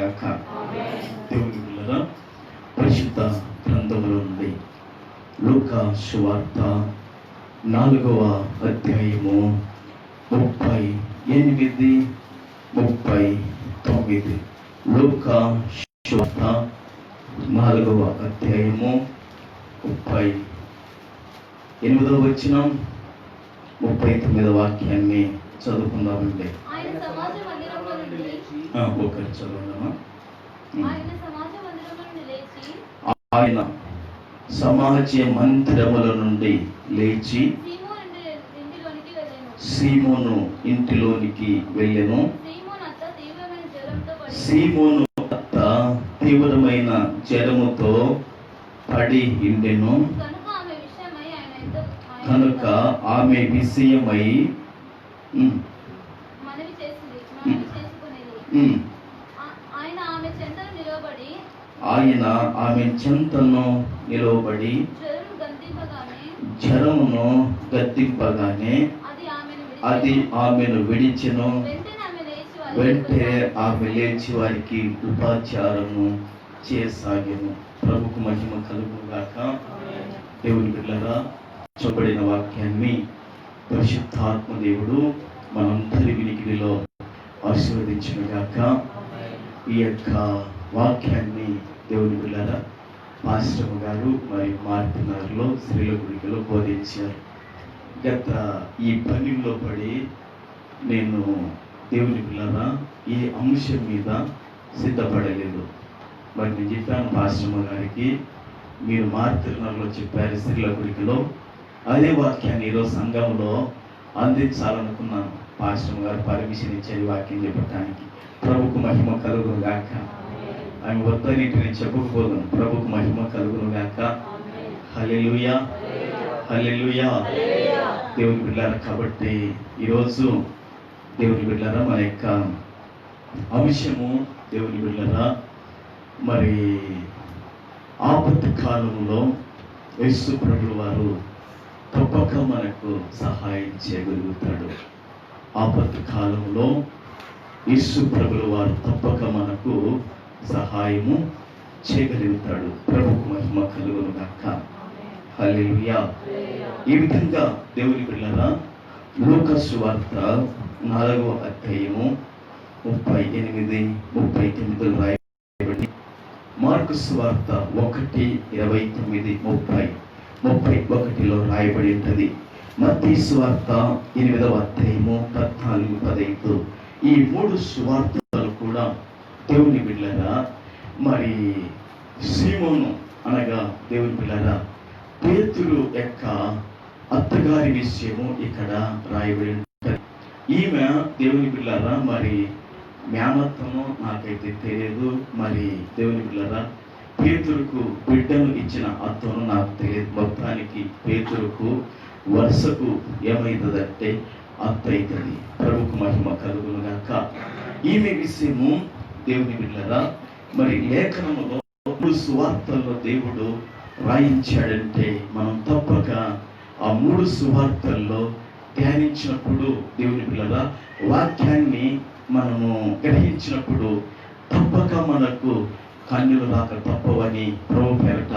గాక. దేవుని పిల్లరా, పరిశుద్ధ గ్రంథములో నుండి లూకా సువార్త 4వ అధ్యాయము 38, 39. లూకా సువార్త 4వ అధ్యాయము 38వ వచనం, 39వ వాక్యాన్ని చదువుకుందామండి. ఒకరి చదవడమా? ఆయన సమాజ మందిరముల నుండి లేచి సీమోను ఇంటిలోనికి వెళ్ళెను. సీమోను అత్త తీవ్రమైన జ్వరముతో పడి ఉండెను. కనుక ఆమె విషయమై ఆయన ఆమె చెంతను నిలవబడి జ్వరమును గద్దింపగానే అది ఆమెను విడిచెను. వెంటనే ఆమె లేచి వారికి ఉపచారము చేయసాగెను. ప్రభుకు మహిమ కలుగును గాక. దేవుని బిడ్డలారా, చెప్పబడిన వాక్యాన్ని పరిశుద్ధాత్మ దేవుడు మనందరి వినికిడిలో ఆశీర్వదించును గాక. ఈ యొక్క వాక్యాన్ని దేవుని బిడ్డలారా పాస్టర్ గారు మరియు మార్పునగర్లో స్త్రీల గుడికలో బోధించారు. గత ఈ పనిలో పడి నేను దేవుని బిడ్డలారా ఈ అంశం మీద సిద్ధపడలేదు. మరి నేను చెప్పాను పాస్టర్ గారికి, మీరు మార్పునగర్లో చెప్పారు స్త్రీల గుడికలో, అదే వాక్యాన్ని ఈరోజు సంఘంలో అందించాలనుకున్నాను. పాస్టర్ గారు పర్మిషన్ ఇచ్చేది వాక్యం చెప్పడానికి. ప్రభుకు మహిమ కలుగును గాక. ఆమె వద్దని నేను చెప్పకపోదును. ప్రభుకు మహిమ కలుగును గాక. హల్లెలూయా, హల్లెలూయా. దేవుని బిడ్డలారా, కాబట్టి ఈరోజు దేవుని బిడ్డలారా మన యొక్క అంశము దేవుని బిడ్డలారా, మరి ఆపత్తు కాలంలో యేసు ప్రభువు వారు తప్పక మనకు సహాయం చేయగలుగుతాడు. ఆపత్తు కాలంలో యేసు ప్రభువు వారు తప్పక మనకు సహాయము చేయగలుగుతాడు. ప్రభుకు మహిమ కలుగును గాక. హల్లెలూయా. ఈ విధంగా దేవుని బిడ్డలారా లూకా సువార్త 4వ అధ్యాయము 38, 39 రాయబడి, మార్కు సువార్త 1:29, 31లో రాయబడి ఉంటుంది. మత్తయి సువార్త 8వ అధ్యాయము 14, 15. ఈ 3 సువార్తలు కూడా దేవుని బిడ్డలారా మరి సీమోను అనగా దేవుని బిడ్డలారా పేతురు యొక్క అత్తగారి విషయము ఇక్కడ రాయబడి ఉంటుంది. ఈమె దేవుని బిడ్డలారా మరి మేనత్తను నాకైతే తెలియదు. మరి దేవుని బిడ్డలారా పేతురుకు బిడ్డను ఇచ్చిన అత్తను నాకు తెలియదు. మొత్తానికి పేతురుకు వరుసకు ఏమవుతుందంటే అత్త అవుతుంది. ప్రభుకు మహిమ కలుగును గాక. ఈమె విషయము దేవుని బిడ్డలారా మరి లేఖనములో 3 సువార్తల్లో దేవుడు రాయించాడంటే మనం తప్పక ఆ 3 సువార్తల్లో ధ్యానించినప్పుడు దేవుని బిడ్డలారా వాక్యాన్ని మనము గ్రహించినప్పుడు తప్పక మనకు కన్నులు రాక తప్పవని ప్రభు పేరట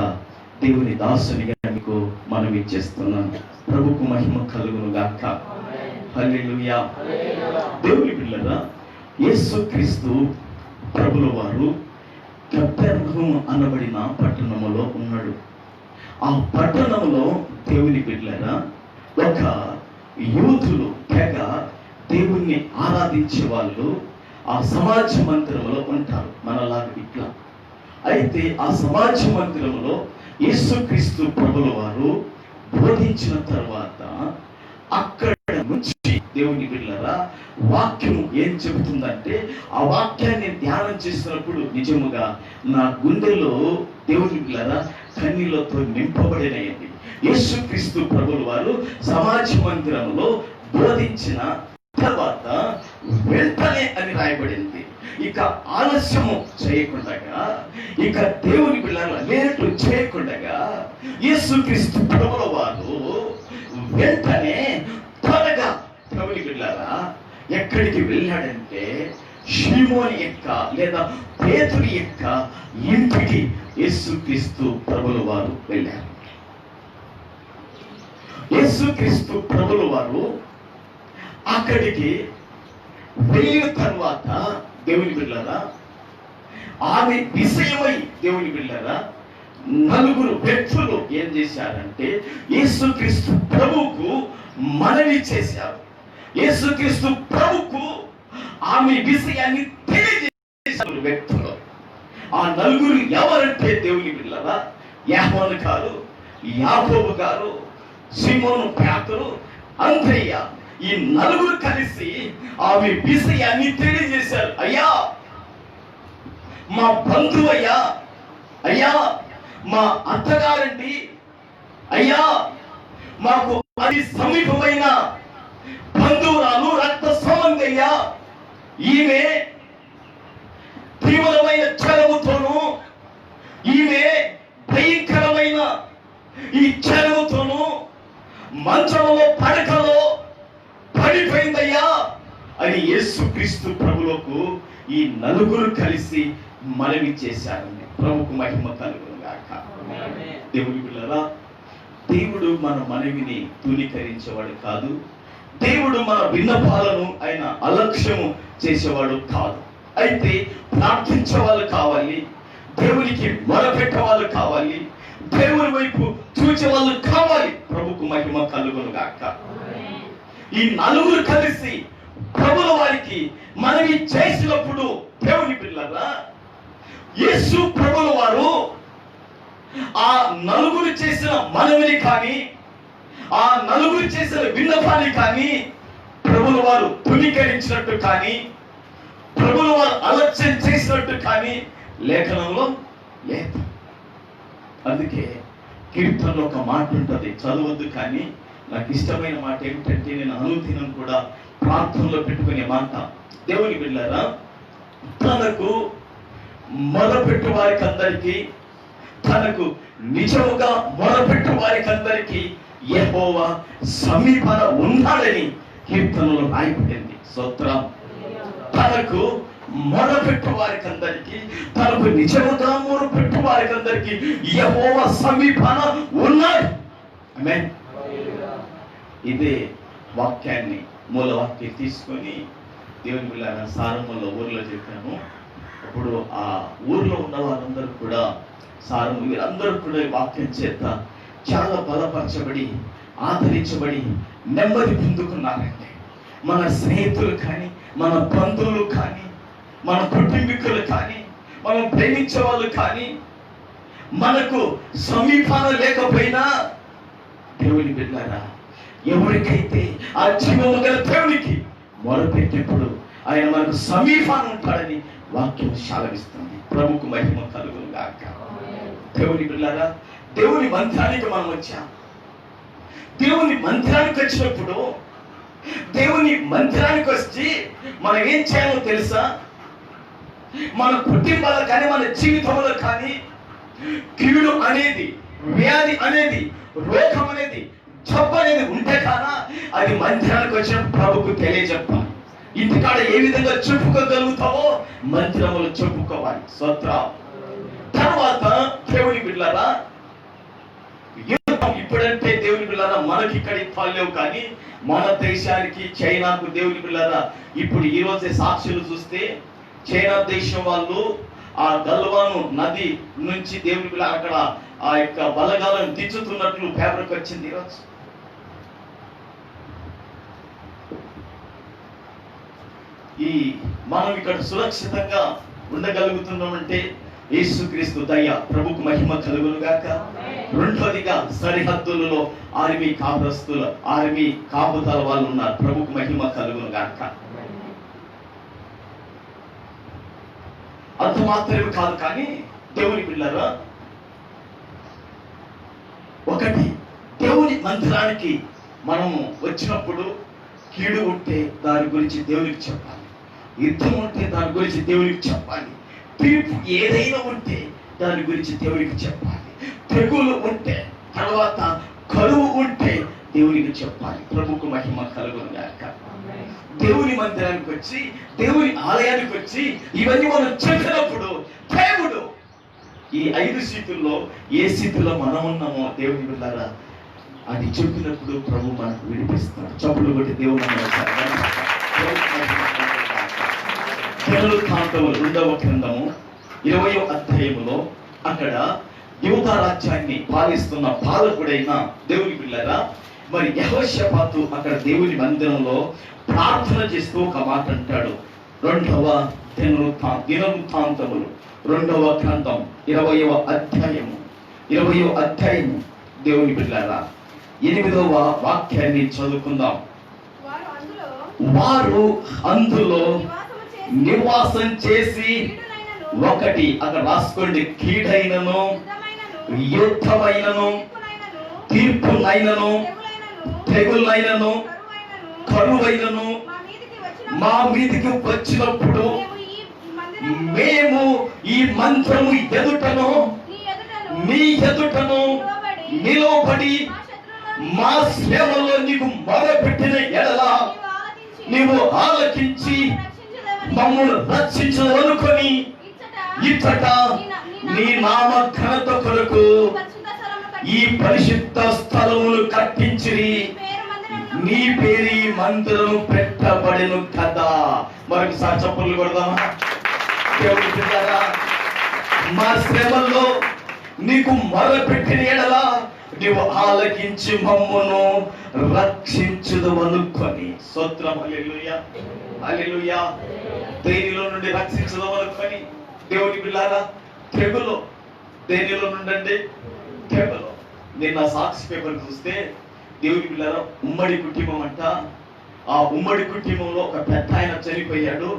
దేవుని దాసునిగా మీకు మనం ఇచ్చేస్తున్నాను. ప్రభుకు మహిమ కలుగును గాక. హల్లెలూయా. దేవుని బిడ్డలారా యేసుక్రీస్తు ప్రభుల వారు కపెర్నహూము అనబడిన పట్టణములో ఉన్నాడు. ఆ పట్టణంలో దేవుని బిడ్డలారా ఒక యూదులు తెగ దేవుణ్ణి ఆరాధించే వాళ్ళు ఆ సమాజ మందిరంలో ఉంటారు, మనలాగా ఇట్లా. అయితే ఆ సమాజ మందిరంలో యేసుక్రీస్తు ప్రభుల వారు బోధించిన తర్వాత అక్కడ నుంచి దేవుని బిడ్డలారా వాక్యం ఏం చెబుతుందంటే ఆ వాక్యాన్ని ధ్యానం చేసినప్పుడు నిజముగా నా గుండెలో దేవుని బిడ్డలారా కన్నీళ్లతో నింపబడినయండి. యేసుక్రీస్తు ప్రభుల వారు సమాజ మందిరంలో బోధించిన తర్వాత వెంటనే అని రాయబడింది. ఇక ఆలస్యము చేయకుండా, ఇక దేవుని బిడ్డల లేటు చేయకుండా యేసుక్రీస్తు ప్రభుల వారు వెంటనే త్వరగా ప్రభుని బిడ్డలారా ఎక్కడికి వెళ్ళాడంటే షీమోని యొక్క లేదా పేతురు యొక్క ఇంటికి యేసుక్రీస్తు ప్రభుల వారు వెళ్ళారు. యేసుక్రీస్తు ప్రభుల వారు అక్కడికి వెళ్ళిన తర్వాత దేవుని బిడ్డలారా, ఆమె విషయమై దేవుని బిడ్డలారా నలుగురు వ్యక్తులు ఏం చేశారంటే యేసుక్రీస్తు ప్రభువుకు మనవి చేశారు. యేసుక్రీస్తు ప్రభువుకు ఆమె విషయాన్ని తెలియజేశారు వ్యక్తులు. ఆ నలుగురు ఎవరంటే దేవుని బిడ్డలారా, యోహాను గారు, యాకోబు గారు, సీమోను పేతురు, అంద్రయ్య, ఈ నలుగురు కలిసి ఆమె విషయాన్ని తెలియజేశారు. అయ్యా, మా బంధువయ్యా, అయ్యా మా అత్తగారండి, అయ్యా మాకు అది సమీపమైన బంధువురాలు, రక్త సంబంధయ్యా, ఈమె తీవ్రమైన జ్వరముతోను, ఈమె భయంకరమైన ఈ జ్వరముతోను మంచంలో పడకలో పడిపోయిందయ్యా అని యేసుక్రీస్తు ప్రభువుకు ఈ నలుగురు కలిసి మనవి చేశారండి. ప్రభువుకు మహిమ కలుగును గాక. దేవుని బిడ్డలారా, దేవుడు మన మనవిని తూనీకరించేవాడు కాదు. దేవుడు మన విన్నపాలను ఆయన అలక్ష్యము చేసేవాడు కాదు. అయితే ప్రార్థించే వాళ్ళు కావాలి, దేవునికి మొరపెట్టే వాళ్ళు కావాలి, దేవుని వైపు చూచే వాళ్ళు కావాలి. ప్రభువుకు మహిమ కలుగును గాక. ఈ నలుగురు కలిసి ప్రభుల వారికి మనవి చేసినప్పుడు దేవుని పిల్లరా, యేసు ప్రభుల వారు ఆ నలుగురు చేసిన మనవిని కానీ, ఆ నలుగురు చేసిన విన్నపాన్ని కానీ ప్రభుల వారు తునీకరించినట్టు కానీ, ప్రభుల వారు అలక్ష్యం చేసినట్టు కానీ లేఖనంలో లేదు. అందుకే కీర్తనలో ఒక మాట ఉంటుంది, చదవద్దు కానీ నాకు ఇష్టమైన మాట ఏమిటంటే నేను అనుదినం కూడా ప్రార్థనలో పెట్టుకునే మాట. దేవుని బిడ్డలారా, తనకు మొరపెట్టు వారికి అందరికీ, తనకు నిజముగా మొరపెట్టు వారికి అందరికీ యెహోవా సమీపన ఉన్నాడని కీర్తనలో రాయబడింది. స్తోత్రం. తనకు మొరపెట్టు వారికి అందరికీ, తనకు నిజముగా మొరపెట్టు వారికి అందరికీ యెహోవా సమీపన ఉన్నాడు. ఆమేన్. ఇదే వాక్యాన్ని మూల వాక్యం తీసుకొని దేవుని బిడ్డలారా సారములో ఊర్లో చెప్పాను. అప్పుడు ఆ ఊర్లో ఉన్న వాళ్ళందరూ కూడా సారము వీరందరూ కూడా వాక్యం చేత చాలా బలపరచబడి ఆదరించబడి నెమ్మది పొందుకున్నారండి. మన స్నేహితులు కానీ, మన బంధువులు కానీ, మన కుటుంబీకులు కానీ, మనం ప్రేమించే వాళ్ళు కానీ, మనకు సమీపాన లేకపోయినా దేవుని బిడ్డలారా, ఎవరికైతే ఆ జీవము గల దేవునికి మొరపెట్టినప్పుడు ఆయన మనకు సమీపాన ఉంటాడని వాక్యం శాలవిస్తుంది. ప్రభువుకు మహిమ కలుగును గాక. దేవుని బిడ్డలారా, దేవుని మందిరానికి మనం వచ్చాం. దేవుని మందిరానికి వచ్చినప్పుడు, దేవుని మందిరానికి వచ్చి మనం ఏం చేయాలో తెలుసా? మన కుటుంబాలు కానీ, మన జీవితంలో కానీ కీడు అనేది, వ్యాధి అనేది, రోగం అనేది, జబ్బు అనేది ఉంటే కానా అది మందిరానికి వచ్చిన ప్రభుకు తెలియజెప్పాలి. ఇంటికాడ ఏ విధంగా చెప్పుకోగలుగుతావో మందిరములు చెప్పుకోవాలి. స్తోత్రం. తర్వాత దేవుని బిడ్డలారా, ఇప్పుడంటే దేవుని బిడ్డలారా మనకి ఇక్కడ యుద్ధాలు లేవు, కానీ మన దేశానికి చైనాకు దేవుని బిడ్డలారా ఇప్పుడు ఈ రోజే సాక్షులు చూస్తే చైనా దేశం వాళ్ళు ఆ గల్వాను నది నుంచి దేవుని బిడ్డ అక్కడ ఆ యొక్క బలగాలను దించుతున్నట్లు పేపర్కి వచ్చింది ఈరోజు. ఈ మనం ఇక్కడ సురక్షితంగా ఉండగలుగుతున్నామంటే యేసుక్రీస్తు దయ. ప్రభుకు మహిమ కలుగును గాక. రెండవదిగా సరిహద్దులలో ఆర్మీ కాపురస్తుల, ఆర్మీ కాపుతాల వాళ్ళు ఉన్నారు. ప్రభుకు మహిమ కలుగును గాక. అంత మాత్రమే కాదు, కానీ దేవుని పిల్లరా, ఒకటి దేవుని మందిరానికి మనము వచ్చినప్పుడు కీడు ఉంటే దాని గురించి దేవునికి చెప్పాలి, యుద్ధం ఉంటే దాని గురించి దేవునికి చెప్పాలి, తీర్పు ఏదైనా ఉంటే దాని గురించి దేవునికి చెప్పాలి, తెగులు ఉంటే, తర్వాత కరువు ఉంటే దేవునికి చెప్పాలి. ప్రభుకు మహిమ కలుగును గాక. దేవుని మందిరానికి వచ్చి, దేవుని ఆలయానికి వచ్చి ఇవన్నీ మనం చెప్పినప్పుడు దేవుడు ఈ 5 స్థితుల్లో ఏ స్థితిలో మనం ఉన్నామో దేవుని బిడ్డలారా అది చెప్పినప్పుడు ప్రభు మనకు విడిపిస్తాడు. చెప్పులు కొట్టి దేవుని దినవృత్తాంతములు 2వ గ్రంథము 20వ అధ్యాయములో అక్కడ యూదా రాజ్యాన్ని పాలిస్తున్న పాలకుడైన దేవుని బిడ్డలారా మరి యెహోషాపాతు అక్కడ దేవుని మందిరంలో ప్రార్థన చేస్తూ ఒక మాట అంటాడు. 2వ దినవృత్తాంతములు 2వ గ్రంథం 20వ అధ్యాయము దేవుని బిడ్డలారా 8వ వాక్యాన్ని చదువుకుందాం. వారు అందులో నివాసం చేసి ఒకటి అక్కడ రాసుకోండి, కీడైనను యుద్ధమైనను తీర్పునైనను తెగులైనను కరువైనను మా మీదికి వచ్చినప్పుడు మేము ఈ మంత్రము ఎదుటను నీ ఎదుటను నిలబడి మా శ్రమలో నీకు మొదలుపెట్టిన ఎడల నీవు ఆలకించి మమ్మల్ని రక్షించవనుకొని ఇచ్చట నీ నామ ఘనత కొరకు ఈ పరిశుద్ధ స్థలమును కట్టించిరి, నీ పేరు ఈ మందిరం పెట్టబడెను కదా. మరొకసారి చప్పట్లు కొడదామా? దేవుని బిడ్డలారా, మా శ్రమల్లో నీకు మొదలుపెట్టిన ఎడల నీవు ఆలకించి మమ్మును రక్షించుదవనుకొని. స్తోత్రం, హల్లెలూయా హల్లెలూయా. దేనిలో నుండి రక్షించుదవనుకొని దేవుని బిడ్డలారా, తెగులు దేనిలో నుండి తెగులు. నేను సాక్షి పేపర్ చూస్తే దేవుని బిడ్డలారా ఉమ్మడి కుటుంబం అంట. ఆ ఉమ్మడి కుటుంబంలో ఒక పెద్ద ఆయన చనిపోయాడు.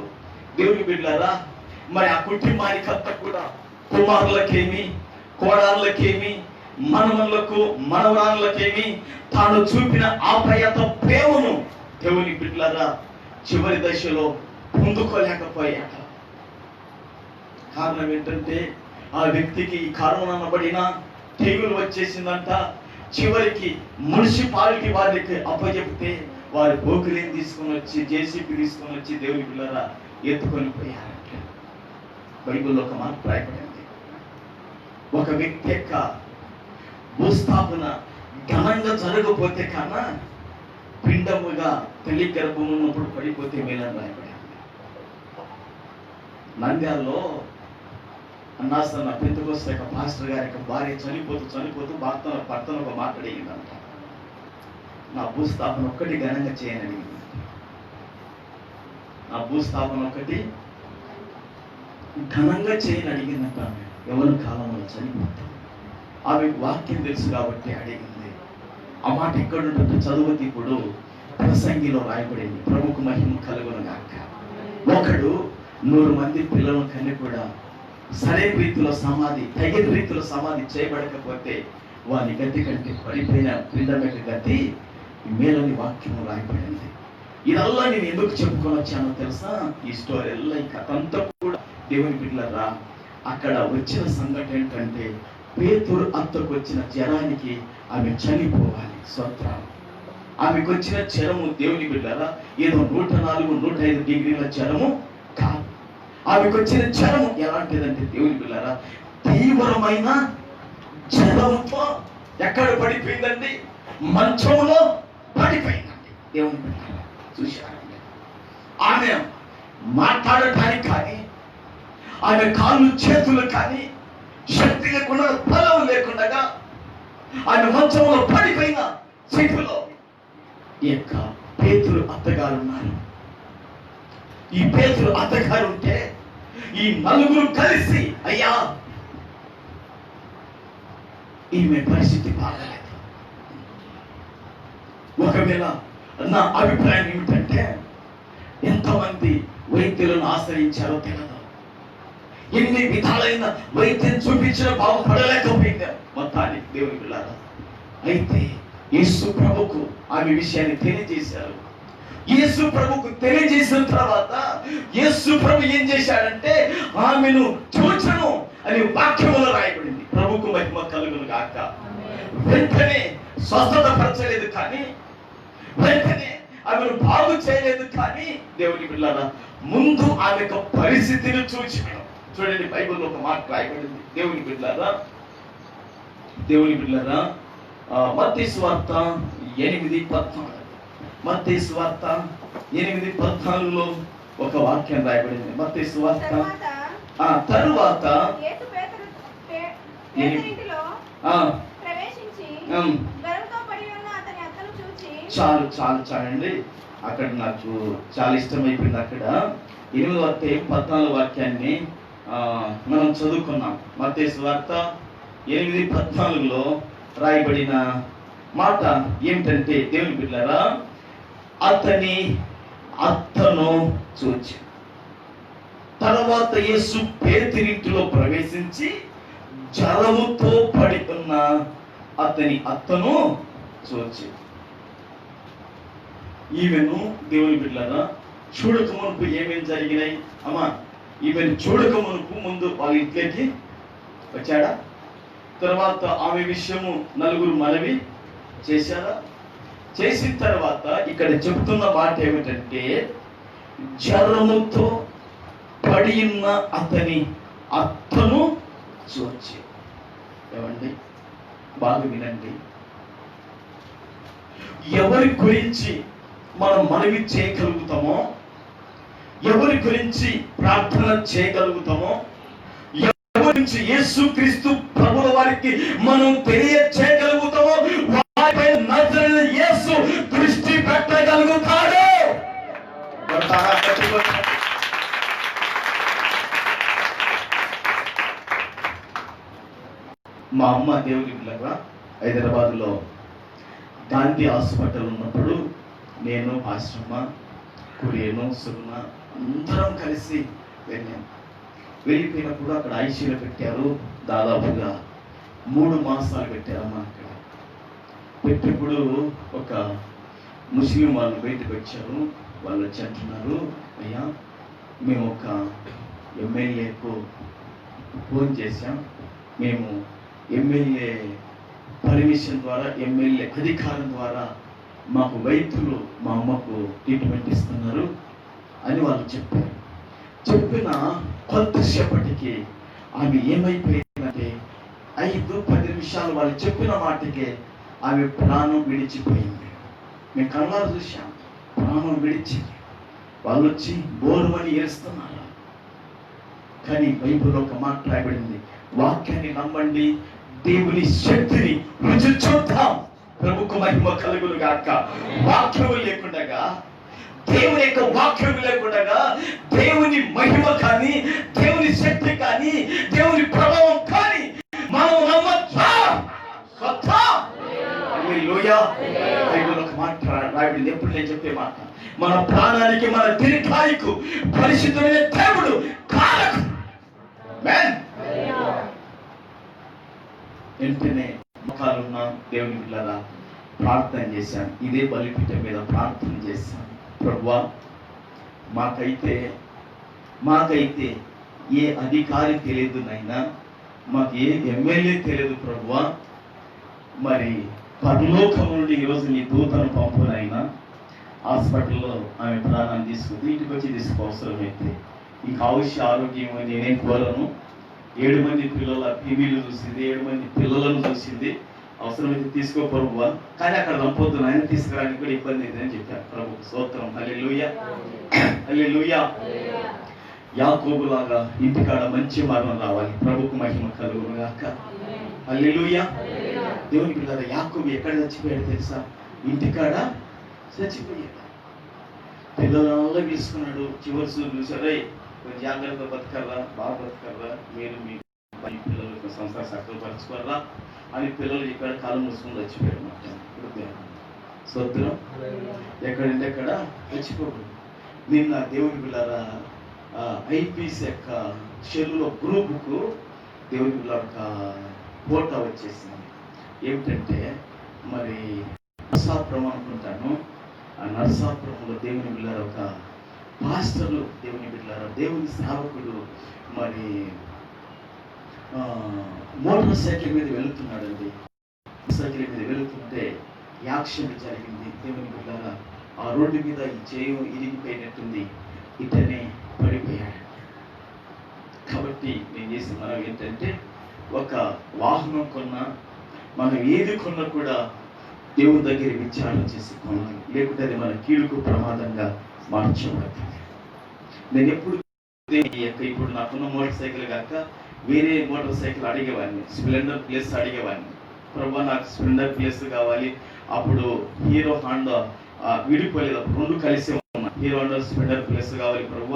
దేవుని బిడ్డలారా మరి ఆ కుటుంబానికంతా కూడా కుమారులకేమి కోడళ్ళకేమి మనవళ్ళకు మనవరాళ్ళకేమి తాను చూపిన ఆప్యాయత ప్రేమను దేవుని బిడ్డలారా చివరి దశలో పొందుకోలేకపోయాడు. కారణం ఏంటంటే ఆ వ్యక్తికి ఈ కరోనా అనబడిన తెగులు వచ్చేసిందంట. చివరికి మున్సిపాలిటీ వారికి అప్పచెప్తే వారి పోకిలిని తీసుకొని వచ్చి జేసీపీ తీసుకొని వచ్చి దేవుని బిడ్డలారా ఎత్తుకొని పోయారంట. బైబిల్లో ఒక మాట రాయబడింది, ఒక వ్యక్తి యొక్క భూస్థాపన ఘనంగా జరగకపోతే కన్నా పిండముగా తల్లి గర్భం ఉన్నప్పుడు పడిపోతే మేలని రాయబడింది. నంద్యాలలో అన్నాసన్న పెంతెకోస్తు యొక్క పాస్టర్ గారి యొక్క భార్య చనిపోతూ భర్తను ఒక మాట అడిగిందంట, నా భూస్థాపన ఒక్కటి ఘనంగా చేయని అడిగింది. నా భూస్థాపన ఒక్కటి ఘనంగా చేయని అడిగిందంట. ఎవరి కాలంలో చనిపోతాం. ఆమెకు వాక్యం తెలుసు కాబట్టి అడిగింది. ఆ మాట ఎక్కడుంటుందో చదువుతి. ఇప్పుడు ప్రసంగిలో రాయబడింది, ప్రభుకు మహిమ కలుగును గాక. ఒకడు 100 మంది పిల్లలను కన్ని కూడా సరైన రీతిలో సమాధి తగిన రీతిలో సమాధి చేయబడకపోతే వాని గతి కంటే పడిపోయిన పిండం యొక్క గతి మేలని వాక్యము రాయబడింది. ఇదల్లా నేను ఎందుకు చెప్పుకొని వచ్చానో తెలుసా? ఈ స్టోరీ ఎల్లా ఈ కథ అంతా కూడా దేవుని బిడ్డలారా అక్కడ వచ్చిన సంఘటన ఏంటంటే పేతురు అత్తకు వచ్చిన జ్వరానికి ఆమె చనిపోవాలి. స్తోత్రం. ఆమెకు వచ్చిన జ్వరము దేవుని బిడ్డలారా ఏదో 104, 105 డిగ్రీల జ్వరము కాదు. ఆమెకు వచ్చిన జ్వరము ఎలాంటిదంటే దేవుని బిడ్డలారా తీవ్రమైన జ్వరంతో ఎక్కడ పడిపోయిందండి? మంచంలో పడిపోయిందండి. దేవుని బిడ్డలారా చూశారండి. ఆమె మాట్లాడటానికి కానీ ఆమె కాళ్ళు చేతులు కానీ శక్తి లేకుండా బలం లేకుండా ఆమె మంచంలో పడిపోయిన స్థితిలో ఈ యొక్క పేతురు అత్తగారు ఉన్నారు. ఈ పేతురు అత్తగారు ఉంటే ఈ నలుగురు కలిసి అయ్యా ఈమె పరిస్థితి బాగలేదు. ఒకవేళ నా అభిప్రాయం ఏమిటంటే ఎంతమంది వైద్యులను ఆశ్రయించారో తెలియదు. ఎన్ని విధాలైన వైద్యం చూపించిన బాగుపడలేకపోయింది మొత్తానికి దేవుని పిల్లలు. అయితే యేసు ప్రభుకు ఆమె విషయాన్ని తెలియజేశారు. యేసు ప్రభుకు తెలియజేసిన తర్వాత యేసు ప్రభు ఏం చేశాడంటే ఆమెను చూచను అని వాక్యములో రాయబడింది. ప్రభుకు మహిమ కలుగును గాక. వెంటనే స్వస్థత పరచలేదు, కానీ వెంటనే ఆమెను బాగు చేయలేదు. కానీ దేవుని బిడ్డలారా, ముందు ఆమె యొక్క పరిస్థితిని చూచాడు. చూడండి, బైబిల్లో ఒక మాట రాయబడింది. దేవుని బిడ్డలారా మత్తయి సువార్త 8:14. మత్తయి సువార్త 8:14లో ఒక వాక్యం రాయబడింది. మత్తయి సువార్త తరువాత చాలండి. అక్కడ నాకు చాలా ఇష్టమైపోయింది. అక్కడ 8వ అధ్యాయం 14 వాక్యాన్ని మనం చదువుకున్నాం. మత్తయి సువార్త 8:14లో రాయబడిన మాట ఏమిటంటే, దేవుని బిడ్డలారా, అతను చూచి తర్వాత యేసు పేతురింటిలో ప్రవేశించి జ్వరముతో పడి ఉన్న అతను చూచి. ఈమెను దేవుని బిడ్డలారా చూడక మునుపు ఏమేమి జరిగినాయి అమ్మా? ఈమెను చూడక మునుపు ముందు వాళ్ళ ఇంట్లోకి వచ్చాడా? తర్వాత ఆమె విషయము నలుగురు మనవి చేశారా? చేసిన తర్వాత ఇక్కడ చెబుతున్న మాట ఏమిటంటే, జ్వరముతో పడి ఉన్న అతను చూచి. ఏమండి, బాగా వినండి. ఎవరి గురించి మనం మనవి చేయగలుగుతామో, ఎవరి గురించి ప్రార్థన చేయగలుగుతామో, ఎవరి గురించి యేసుక్రీస్తు ప్రభుల వారికి మనం తెలియచేయగలుగుతామో, వారిపై నజరేయుడైన యేసు దృష్టి పెట్టగలుగుతాడు. మా అమ్మ దేవుని బిడ్డలారా హైదరాబాద్లో గాంధీ హాస్పిటల్ ఉన్నప్పుడు నేను, ఆశ్రమ, కురియను, సుగుణ అందరం కలిసి వెళ్ళాను. వెళ్ళిపోయినప్పుడు అక్కడ ఐసీయూలో పెట్టారు. దాదాపుగా 3 మాసాలు పెట్టారమ్మా. అక్కడ పెట్టినప్పుడు ఒక ముస్లిం వాళ్ళు బయటకు వచ్చారు. వాళ్ళు వచ్చి అంటున్నారు, అయ్యా మేము ఒక ఎమ్మెల్యేకు ఫోన్ చేశాం, మేము ఎమ్మెల్యే పర్మిషన్ ద్వారా, ఎమ్మెల్యే అధికారం ద్వారా మాకు వైద్యులు మా అమ్మకు ట్రీట్మెంట్ ఇస్తున్నారు అని వాళ్ళు చెప్పారు. చెప్పిన కొంతసేపటికి ఆమె ఏమైపోయిందంటే 5-10 నిమిషాలు వాళ్ళు చెప్పిన మాటకే ఆమె ప్రాణం విడిచిపోయింది. మేము కళ్ళారు చూసాం, ప్రాణం విడిచింది. వాళ్ళు వచ్చి బోరుమని ఏడుస్తున్నారు. కానీ బైబిల్లో ఒక మాట రాయబడింది, వాక్యాన్ని నమ్మండి, దేవుని శక్తిని రుచి చూద్దాం, ప్రభుకు మహిమ కలుగును గాక. వాక్యము లేకుండా, దేవుని యొక్క వాక్యం లేకుండా దేవుని మహిమ కానీ, దేవుని శక్తి కానీ, దేవుని ప్రభావం కానీ మనం నమ్మచ్చా? ఒక మాట రాయబడింది, ఎప్పుడు నేను చెప్పే మాట, మన ప్రాణానికి, మన దీర్ఘాయుకు పరిశుద్ధమైన దేవుడు కారకుడు. వెంటనే ముఖాలున్న దేవుని బిడ్డలారా ప్రార్థన చేశాను. ఇదే బలిపీఠం మీద ప్రార్థన చేశాను. ప్రభువా, మాకైతే ఏ అధికారి తెలియదు నైనా, మాకు ఏ ఎమ్మెల్యే తెలియదు ప్రభువా, మరి పరలోకం నుండి ఈరోజు నీ దూతను పంపునైనా హాస్పిటల్లో ఆమె ప్రాణాన్ని తీసుకుంది. ఇంటికి వచ్చి తీసుకోవసరమైతే ఈ ఆయుష్య ఆరోగ్యం నేనేం కోరను. 7 మంది పిల్లల టీవీలు చూసింది, 7 మంది పిల్లలను చూసింది. అవసరమైతే తీసుకో ప్రభువా, కానీ అక్కడ రంపొద్దు ఆయన తీసుకురానికి కూడా ఇబ్బంది అని చెప్పారు. ప్రభు స్తోత్రం. హల్లెలూయా, హల్లెలూయా. యాకోబులాగా ఇంటికాడ మంచి మరణం రావాలి. ప్రభుకు మహిమ కలుగును గాక. హల్లెలూయా. దేవుని పిల్లల యాకోబు ఎక్కడ చచ్చిపోయాడు తెలుసా? ఇంటికాడ చచ్చిపోయాడు. పిల్లలంతా పిలుచుకున్నాడు. చివరి సూర్యులు చూసారే, జాగ్రత్త బతకర్రా, బాగా బతకర్రా, మీరు మీ పిల్లలకు సంస్థ సక్రపరచుకోర్రా అని పిల్లలు ఇక్కడ కాలం మూసుకొని చచ్చిపోయాడు. మాట స్వత్రం ఎక్కడంటే అక్కడ చచ్చిపోడు. నిన్న దేవుని పిల్లరా ఐపీసీ యొక్క షెల్లో గ్రూపుకు దేవుని పిల్ల ఒక ఫోటో వచ్చేసింది. ఏమిటంటే మరి నరసాపురం అనుకుంటాను. ఆ నరసాపురంలో దేవుని పిల్లల ఒక పాస్టరు, దేవుని బిడ్డలారా దేవుని సేవకుడు మరి మోటార్ సైకిల్ మీద వెళుతున్నాడండి. సైకిల్ మీద వెళుతుంటే యాక్సిడెంట్ జరిగింది. దేవుని బిడ్డలారా ఆ రోడ్డు మీద ఈ చేయం ఇరిగిపోయినట్టుంది, ఇతనే పడిపోయాడు. కాబట్టి నేను చేసిన మనం ఏంటంటే, ఒక వాహనం కొన్నా, మనం ఏది కొన్నా కూడా దేవుని దగ్గర విచారణ చేసి కొనాలి, లేకుంటే అది మన కీడుకు ప్రమాదంగా మార్చబడుతుంది. నేను ఎప్పుడు ఇప్పుడు నాకున్న మోటార్ సైకిల్ కాక వేరే మోటార్ సైకిల్ అడిగేవాడిని, స్ప్లెండర్ ప్లస్ అడిగేవాడిని. ప్రభు నాకు స్ప్లెండర్ ప్లస్ కావాలి. అప్పుడు హీరో హాండా విడిపోలేదు, అప్పుడు రెండు కలిసి ఉన్నా, హీరో హాండా స్ప్లెండర్ ప్లస్ కావాలి ప్రభు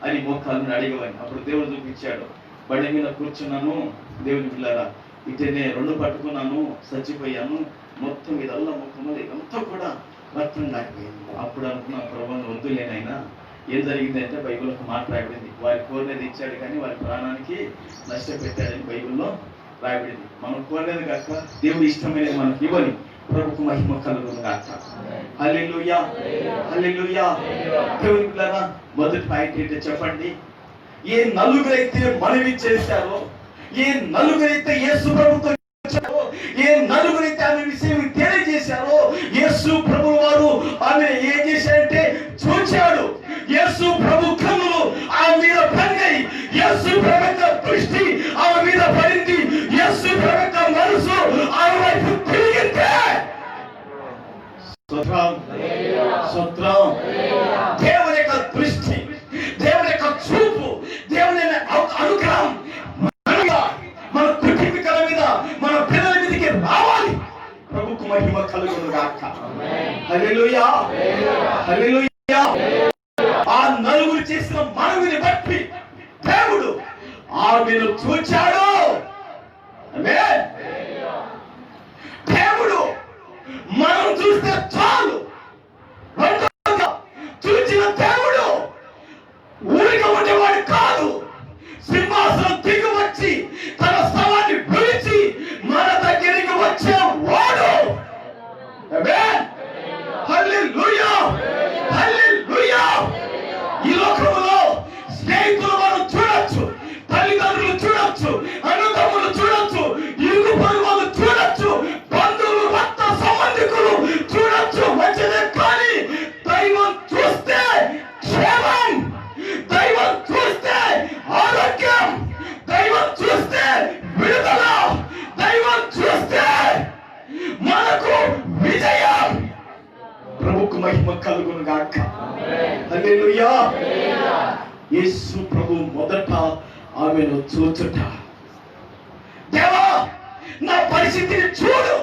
అని మోకాళ్ళని అడిగేవాడిని. అప్పుడు దేవుడు చూపించాడు, బండి మీద కూర్చున్నాను, దేవుని పిల్లరా ఇటనే రెండు పట్టుకున్నాను, చచ్చిపోయాను, మొత్తం ఇదల్లా ముఖమది అంతా కూడా రక్తం దాటిపోయింది. అప్పుడు అనుకున్న ప్రభువుని వద్దులేనైనా. ఏం జరిగిందంటే బైబిల్ ఒక మాట రాయబడింది, వారి కోరినది ఇచ్చాడు కానీ వారి ప్రాణానికి నష్టపెట్టాడని బైబిల్లో రాయబడింది. మనం కోరినది కాక దేవుడు ఇష్టమైనది మనకి ఇవ్వని ప్రభుకు మహిమ కలుగును గాక. హల్లెలూయా, హల్లెలూయా. దేవుని పిల్లరా, మొదటి పాయింట్ ఏంటో చెప్పండి. ఏ నలుగురైతే మనవి చేశారో, ఏ నలుగురైతే యేసు ప్రభుతో వచ్చారో, ఏ నలుగురైతే ఆమె విషయం తెలియజేశారో, యేసు ప్రభు వారు ఆమె ఏం చేశారంటే చూచాడు. యేసు ప్రభు కన్నులు ఆమె మీద పడినాయి, యేసు ప్రభు దృష్టి ఆమె మీద పడింది, యేసు ప్రభు మనసు ఆమె వైపు తిరిగిందే. దేవుని యొక్క దృష్టి, దేవుని యొక్క చూపు, దేవుని అనుగ్రహం మన కుటుంబీకుల మీద, మన పిల్లల మీదకి రావాలి. ప్రభుకు మహిమ కలుగును గాక. హల్లెలూయా, హల్లెలూయా. ఆ నలుగురు చేసిన మనవిని బట్టి దేవుడు ఆమెను చూచాడు. ఆమేన్. దేవుడు మనం చూస్తే చాలు. చూచిన దేవుడు ఊరిగా ఉండేవాడు కాదు. సింహాసనం దిగి వచ్చి తన స్థలాన్ని పిలిచి మన దగ్గరికి వచ్చేవాడు. ఆమేన్. హల్లెలూయా, హల్లెలూయా. ఈ లోకములో స్నేహితులు మనం చూడొచ్చు, తల్లిదండ్రులు చూడొచ్చు, అన్నదమ్ములు చూడొచ్చు, ఇరుగు పొరుగు వాళ్ళు చూడొచ్చు, బంధువులు, రక్త సంబంధికులు చూడొచ్చు, మంచిదే. కానీ దైవం చూస్తే క్షేమం, దైవం చూస్తే ఆరోగ్యం, దైవం చూస్తే విడుదల, దైవం చూస్తే మనకు విజయం. ప్రభుకు మహిమ కలుగును గాక. హల్లెలూయా. యేసు ప్రభు మొదట ఆమెను చూచుట, దేవా నా పరిస్థితిని చూడు,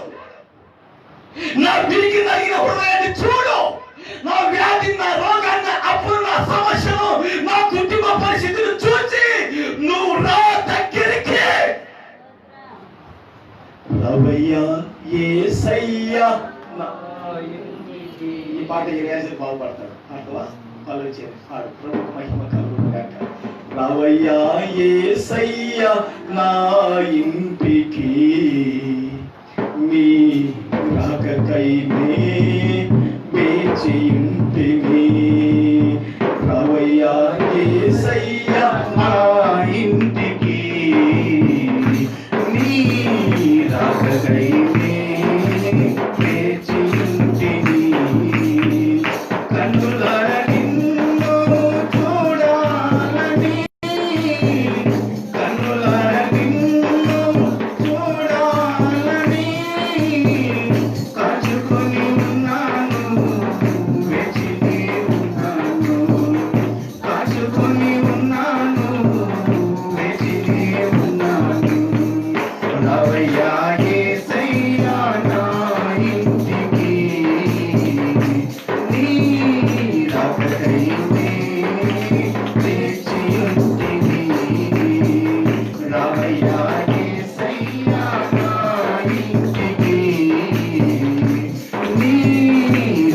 నా విరిగి నలిగిన హృదయాన్ని చూడు, నా వ్యాధి, నా రోగాన్ని, అప్పుడు నా సమస్యను, నా కుటుంబ పరిస్థితిని చూసి నువ్వు రా దగ్గరికి. రవయ్యా యేసయ్యా. ఈ పాట ఏరియాసి బాగుపడతాడు. పాటవా పాలు చేయాలి, పాడు. ప్రభుకు మహిమ కలుగును గాక. రవయ్యా యేసయ్యా నా ఇంటికి, నీ రాకకై నే వేచి ఉంటిని. రవయ్యా యేసయ్యా నా ఇంటికి, నీ రాకకై నే వేచి ఉంటిని. కన్నులార నిన్ను చూడాలని, కన్నులార నిన్ను చూడాలని కాచుకొని ఉన్నాను, వేచి ఉన్నాను, కాచుకొని ఉన్నాను, వేచి ఉన్నాను. రవయ్యా యేసయ్యా నా ఇంటికి, నీ రాకకై నే వేచి ఉంటిని. రవయ్యా యేసయ్యా నా ఇంటికి, నీ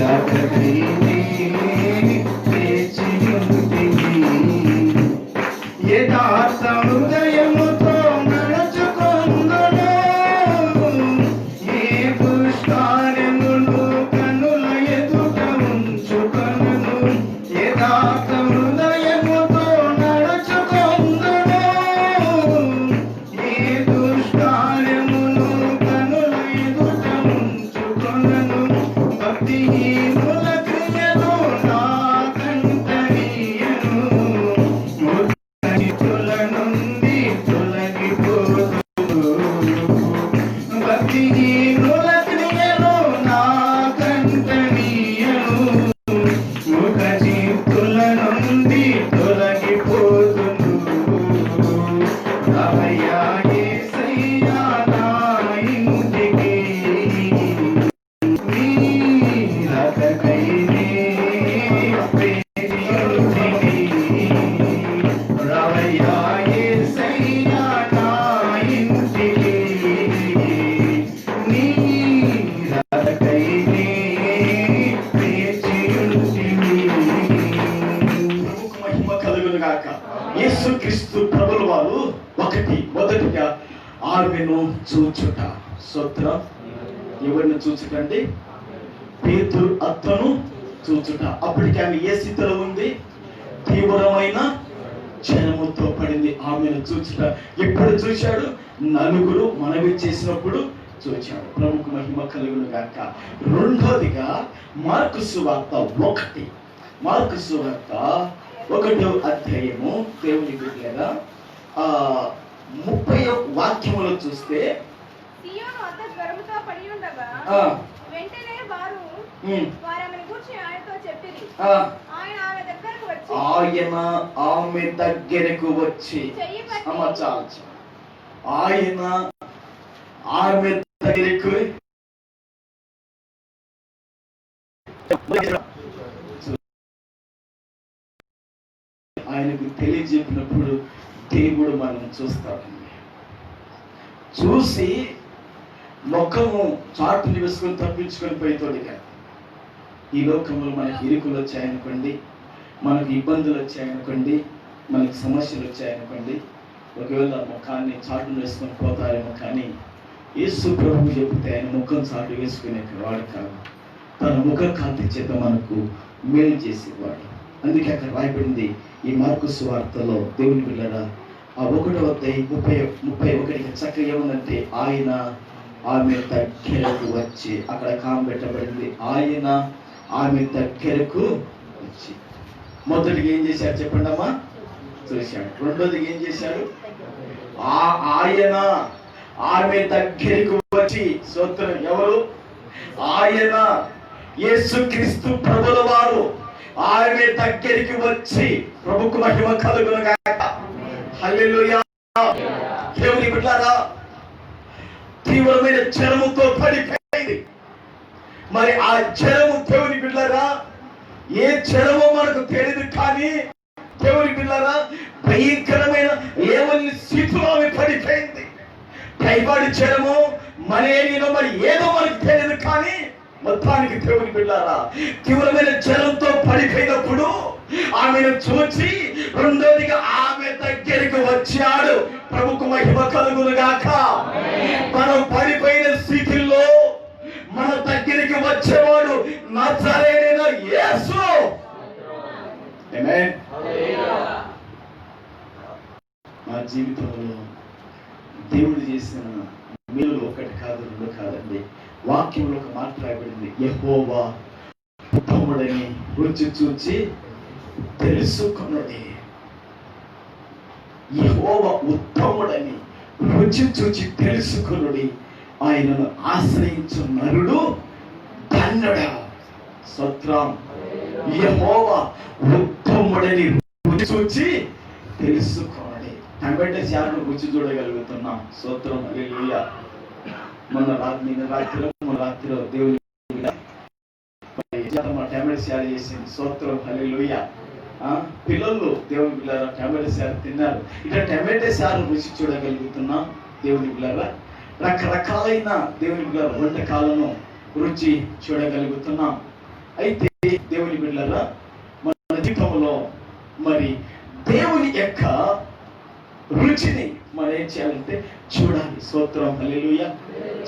రాకకై నే వేచి ఉంటిని. యథార్థ హృదయముతో నడుచుకొందును, ఏ దుష్కార్యములు కన్నుల ఎదుట ఉంచుకొనును. యథార్థ హృదయముతో నడుచుకొందును, ఏ దుష్కార్యములు కన్నుల ఎదుట ఉంచుకొనును. భక్తిహీనుల క్రియలు గాక. యేసుక్రీస్తు ప్రభుల వారు మొదటిగా ఆమెను చూచుట. స్తోత్రం. ఎవరిని చూచుటండి? పేతురు అత్తను చూచుట. అప్పటికి ఆమె ఏ స్థితిలో ఉంది? తీవ్రమైన జ్వరముతో పడింది. ఆమెను చూచుట. ఎప్పుడు చూశాడు? నలుగురు మనవి చేసినప్పుడు చూచాడు. ప్రభుకు మహిమ కలుగును గాక. రెండోదిగా మార్కు సువార్త 1వ అధ్యాయము దేవుని బిడ్డలారా 30వ వాక్యములో చూస్తే ఆయన ఆమె దగ్గరకు వచ్చి ఆయన ఆమె దగ్గరకు ఆయనకు తెలియజెప్పినప్పుడు దేవుడు మనం చూస్తాడండి. చూసి ముఖము చాటుని వేసుకొని తప్పించుకొని పోయేతోడు కాదు. ఈ లోకంలో మనకి ఇరుకులు వచ్చాయనుకోండి, మనకు ఇబ్బందులు వచ్చాయనుకోండి, మనకి సమస్యలు వచ్చాయనుకోండి, ఒకవేళ ముఖాన్ని చాటును వేసుకొని పోతారేమో, కానీ యేసు ప్రభువు చెబితే ఆయన ముఖం చాటు వేసుకునే వాడు కాదు. తన ముఖ కాంతి చేత మనకు మేలు చేసేవాడు. అందుకే అక్కడ రాయబడింది ఈ మార్కు సువార్తలో దేవుని బిడ్డలారా 1:31 చక్కగా ఏముందంటే ఆయన ఆమె దగ్గరకు వచ్చి, అక్కడ కామ్ పెట్టబడింది, ఆయన ఆమె దగ్గరకు వచ్చి. మొదటిగా ఏం చేశాడు చెప్పండి అమ్మా? చూశాడు. రెండోదిగా ఏం చేశాడు? ఆయన ఆమె దగ్గరకు వచ్చి. స్తోత్రం. ఎవరు? ఆయన యేసుక్రీస్తు ప్రభుల వారు ఆమె దగ్గరికి వచ్చి. ప్రభుకు మహిమ కలుగును గాక. హల్లెలూయా. దేవుని బిడ్డలారా, తీవ్రమైన జ్వరముతో పడిపోయింది. మరి ఆ జ్వరము దేవుని బిడ్డలారా, ఏ జ్వరమో మనకు తెలియదు, కానీ దేవుని బిడ్డలారా భయంకరమైన ఏమని స్థితిలో ఆమె పడిపోయింది. టైఫాయిడ్ జ్వరమో మలేరియానో మరి ఏదో మనకు తెలియదు, కానీ మొత్తానికి దేవుని బిడ్డలారా తీవ్రమైన జ్వరంతో పడిపోయినప్పుడు ఆమెను చూచి రెండోదిగా ఆమె దగ్గరికి వచ్చాడు. ప్రభుకు మహిమ కలుగును గాక. మనం పడిపోయిన స్థితిలో మన దగ్గరికి వచ్చేవాడు నజరేయుడైన యేసు. ఆమేన్. మా జీవితంలో దేవుడు చేసిన మేలు ఒకటి కాదు, రెండు కాదండి. వాక్యంలో ఒక మాట రాయబడింది, యెహోవా ఉత్తముడని రుచి చూచి తెలుసుకొనుడి. యెహోవా ఉత్తముడని రుచి చూచి తెలుసుకొనుడి. ఆయనను ఆశ్రయించు నరుడు ధన్యుడు. స్తోత్రం. యెహోవా ఉత్తముడని రుచి చూచి తెలుసుకొనుడి. టమాటో చారును రుచి చూడగలుగుతున్నాం. స్తోత్రం. హల్లెలూయా. మొన్న రాత్రిలో దేవుని టమాటో చారు చేసింది. స్తోత్రం. హల్లెలూయా. పిల్లలు దేవుని పిల్లల టమాటో చారు తిన్నారు. ఇట్లా టమాటో చారు రుచి చూడగలుగుతున్నాం దేవుని పిల్లల. రకరకాలైన దేవుని బిడ్డల వంటకాలను రుచి చూడగలుగుతున్నాం. అయితే దేవుని బిడ్డల మన జీవితంలో మరి దేవుని యొక్క రుచిని మనం ఏం చేయాలంటే చూడాలి. స్తోత్రం. హల్లెలూయా.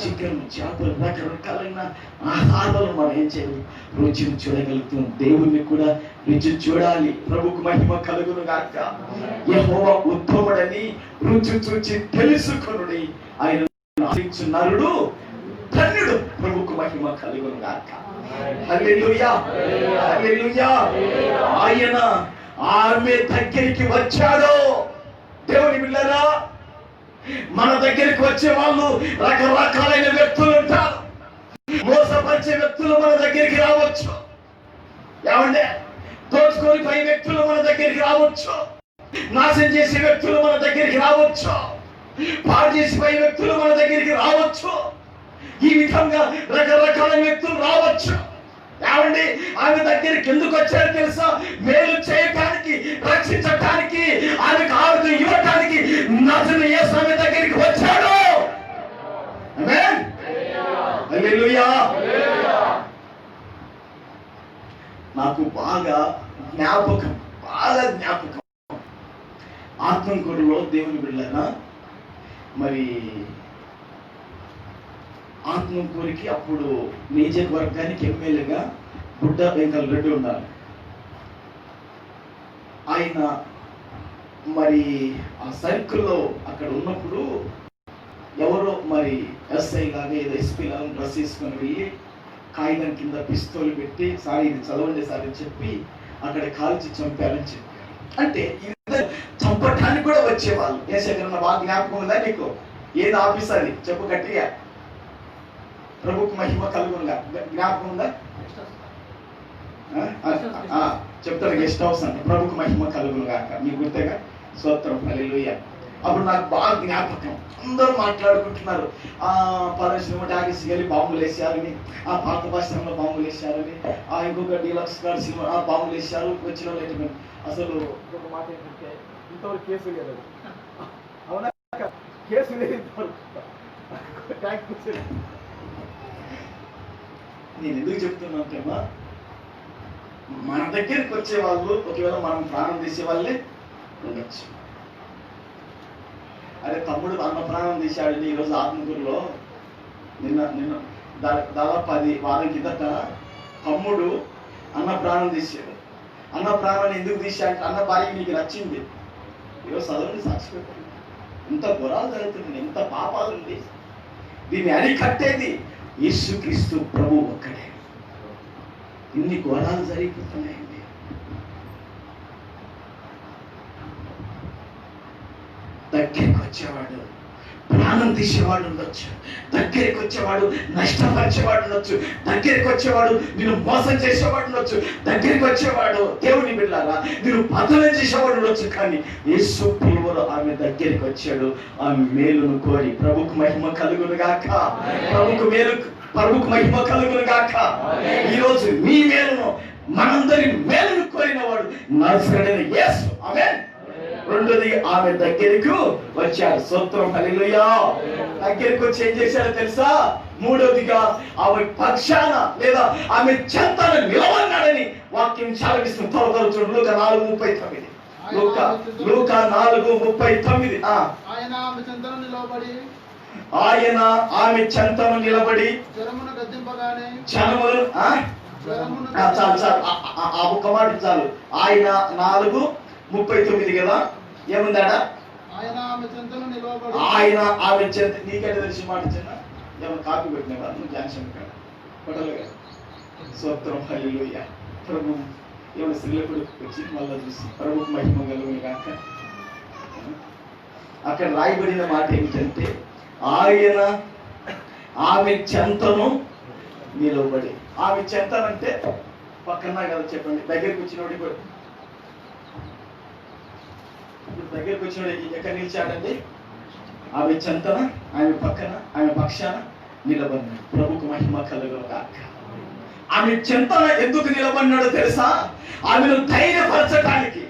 చికెన్, చేపలు, రకరకాలైన ఆహారాలు మనం ఏం చేయాలి? రుచిని చూడగలుగుతాం. దేవుని కూడా రుచి చూడాలి. ప్రభుకు మహిమ కలుగును గాక. యెహోవా ఉత్తముడని రుచి చూచి తెలుసుకొనుడి. ఆయన నరుడు ధన్యుడు. ప్రభుకు మహిమ కలుగును గాక. హల్లెలూయా. హల్లెలూయా. ఆయన ఆమె దగ్గరికి వచ్చాడు. దేవుని బిడ్డలారా, మన దగ్గరికి వచ్చే వాళ్ళు రకరకాలైన వ్యక్తులు ఉంటారు. మోసపరిచే వ్యక్తులు మన దగ్గరికి రావచ్చు. ఏమంటే దోచుకొని పోయే వ్యక్తులు మన దగ్గరికి రావచ్చు. నాశనం చేసే వ్యక్తులు మన దగ్గరికి రావచ్చు. పాడు చేసిపోయే వ్యక్తులు మన దగ్గరికి రావచ్చు. ఈ విధంగా రకరకాల వ్యక్తులు రావచ్చు. ఏమండి ఆమె దగ్గరికి ఎందుకు వచ్చారు తెలుసా? మేలు చేయటానికి, రక్షించటానికి, ఆమెకు ఆరోగ్యం ఇవ్వటానికి నజరేయుడైన యేసు ఆమె దగ్గరికి వచ్చాడు. ఆమేన్. హల్లెలూయా. నాకు బాగా జ్ఞాపకం ఆత్మకూరులో దేవుని బిడ్డలారా, మరి ఆత్మకూరికి అప్పుడు నియోజకవర్గానికి ఎమ్మెల్యేగా బుడ్డ వెంకల్ రెడ్డి ఉన్నారు. ఆయన మరి ఆ సర్కిల్లో అక్కడ ఉన్నప్పుడు ఎవరో మరి ఎస్ఐ లాగా ఏదో ఎస్పీ లాగా డ్రెస్ వేసుకొని వెళ్ళి కాగితం కింద పిస్తోలు పెట్టి సార్ ఇది చదవండి సార్ అని చెప్పి అక్కడ కాల్చి చంపారని చెప్పారు. అంటే చంపటానికి కూడా వచ్చేవాళ్ళు. ఏ శేఖరన్న బాగా జ్ఞాపకం ఉందా నీకు? ఏది ఆఫీస్ అది చెప్పు గట్టిగా. ప్రభుకు మహిమ కలుగునుగా జ్ఞాపకం ఉందా? చెప్తాను, గెస్ట్ హౌస్ అంట. ప్రభుకు మహిమ కలుగునుగా మీకు గుర్తేగా? స్తోత్రం, హల్లెలూయా. అప్పుడు నాకు బాగా జ్ఞాపకం. అందరూ మాట్లాడుకుంటున్నారు, పరశురామ టాకీస్కి వెళ్ళి బాంబులు వేసారని, ఆ పాత భాషలో బాంబులు వేసారని, ఇంకొక డీలక్స్ గారు సినిమా బాంబులు వేసారు. వచ్చిన వాళ్ళు అసలు ఒక మాట ఏంటంటే ఇంతవరకు కేసు లేదు. అవునా? కేసు లేదు ఇంతవరకు. నేను ఎందుకు చెప్తున్నానంటేమా, మన దగ్గరికి వచ్చే వాళ్ళు ఒకవేళ మనం ప్రాణం తీసే వాళ్ళే ఉండొచ్చు. అరే తమ్ముడు అన్న ప్రాణం తీశాడు ఈరోజు ఆత్మకూరులో. నిన్న దాదాపు 10 వారం కిందట తమ్ముడు అన్న ప్రాణం తీశాడు. అన్న ప్రాణాన్ని ఎందుకు తీశాడు? అన్న భార్య నీకు నచ్చింది. ఈరోజు చదవండి సాక్షి, ఎంత ఘోరాలు జరుగుతుంది, ఎంత పాపాలు ఉంది. దీన్ని అరికట్టేది యేసుక్రీస్తు ప్రభు ఒక్కడే. ఇన్ని ఘోరాలు జరిగిపోతున్నాయండి. దగ్గరికి వచ్చేవాడు ప్రాణం తీసేవాడు ఉండొచ్చు, దగ్గరికి వచ్చేవాడు నష్టపరిచేవాడు ఉండొచ్చు, దగ్గరికి వచ్చేవాడు నేను మోసం చేసేవాడు ఉండొచ్చు, దగ్గరికి వచ్చేవాడు దేవుని బిడ్డలారా నేను పతనం చేసేవాడు ఉండొచ్చు. కానీ యేసు ప్రభువు ఆమె దగ్గరికి వచ్చాడు. ఆమె మేలును కోరి. ప్రభుకు మహిమ కలుగును గాక. ప్రభుకు మహిమ కలుగును గాక. ఈరోజు మీ మేలును, మనందరి మేలును కోరిన వాడు నజరేయుడైన యేసు. ఆమేన్. రెండోది ఆమె దగ్గరకు వచ్చారు. స్తోత్రం, హల్లెలూయా. దగ్గరికి వచ్చి ఏం చేశారో తెలుసా? మూడోదిగా ఆమె పక్షాన లేదా ఆమె చెంతన నిలవన్నాడని వాక్యం చాలవిస్తుంది. త్వరగా చూడండి, లూకా 4:39. లూకా 4:39. ఆయన ఆమె చెంతను నిలబడి జనమును గద్దింపగానే చాలు ఒక్క మాట చాలు. ఆయన 4:39 కదా, ఏముందాడ? ఆయన ఆమె చెంత. నీకంటే తెలిసి మాట చిన్న ఏమైనా కాపీ పెట్టినా నువ్వు జాన్షన్ పడలేగా. స్తోత్రం, హల్లెలూయా. ప్రభు ఏమైనా స్త్రీలకు వచ్చి మళ్ళా చూసి ప్రభుకు మహిమ కలుగును గాక. అక్కడ రాయబడిన మాట ఏమిటంటే ఆయన ఆమె చెంతను నిలబడి. ఆమె చెంతనంటే పక్కన కదా, చెప్పండి. దగ్గరికి వచ్చినోడి దగ్గరికి వచ్చినోడు ఎక్కడ నిలిచాడండి? ఆమె చెంతన, ఆమె పక్కన, ఆమె పక్షాన నిలబడినాడు. ప్రభుకు మహిమ కలుగును గాక. ఆమె చెంతన ఎందుకు నిలబడినాడో తెలుసా? ఆమెను ధైర్యపరచడానికి,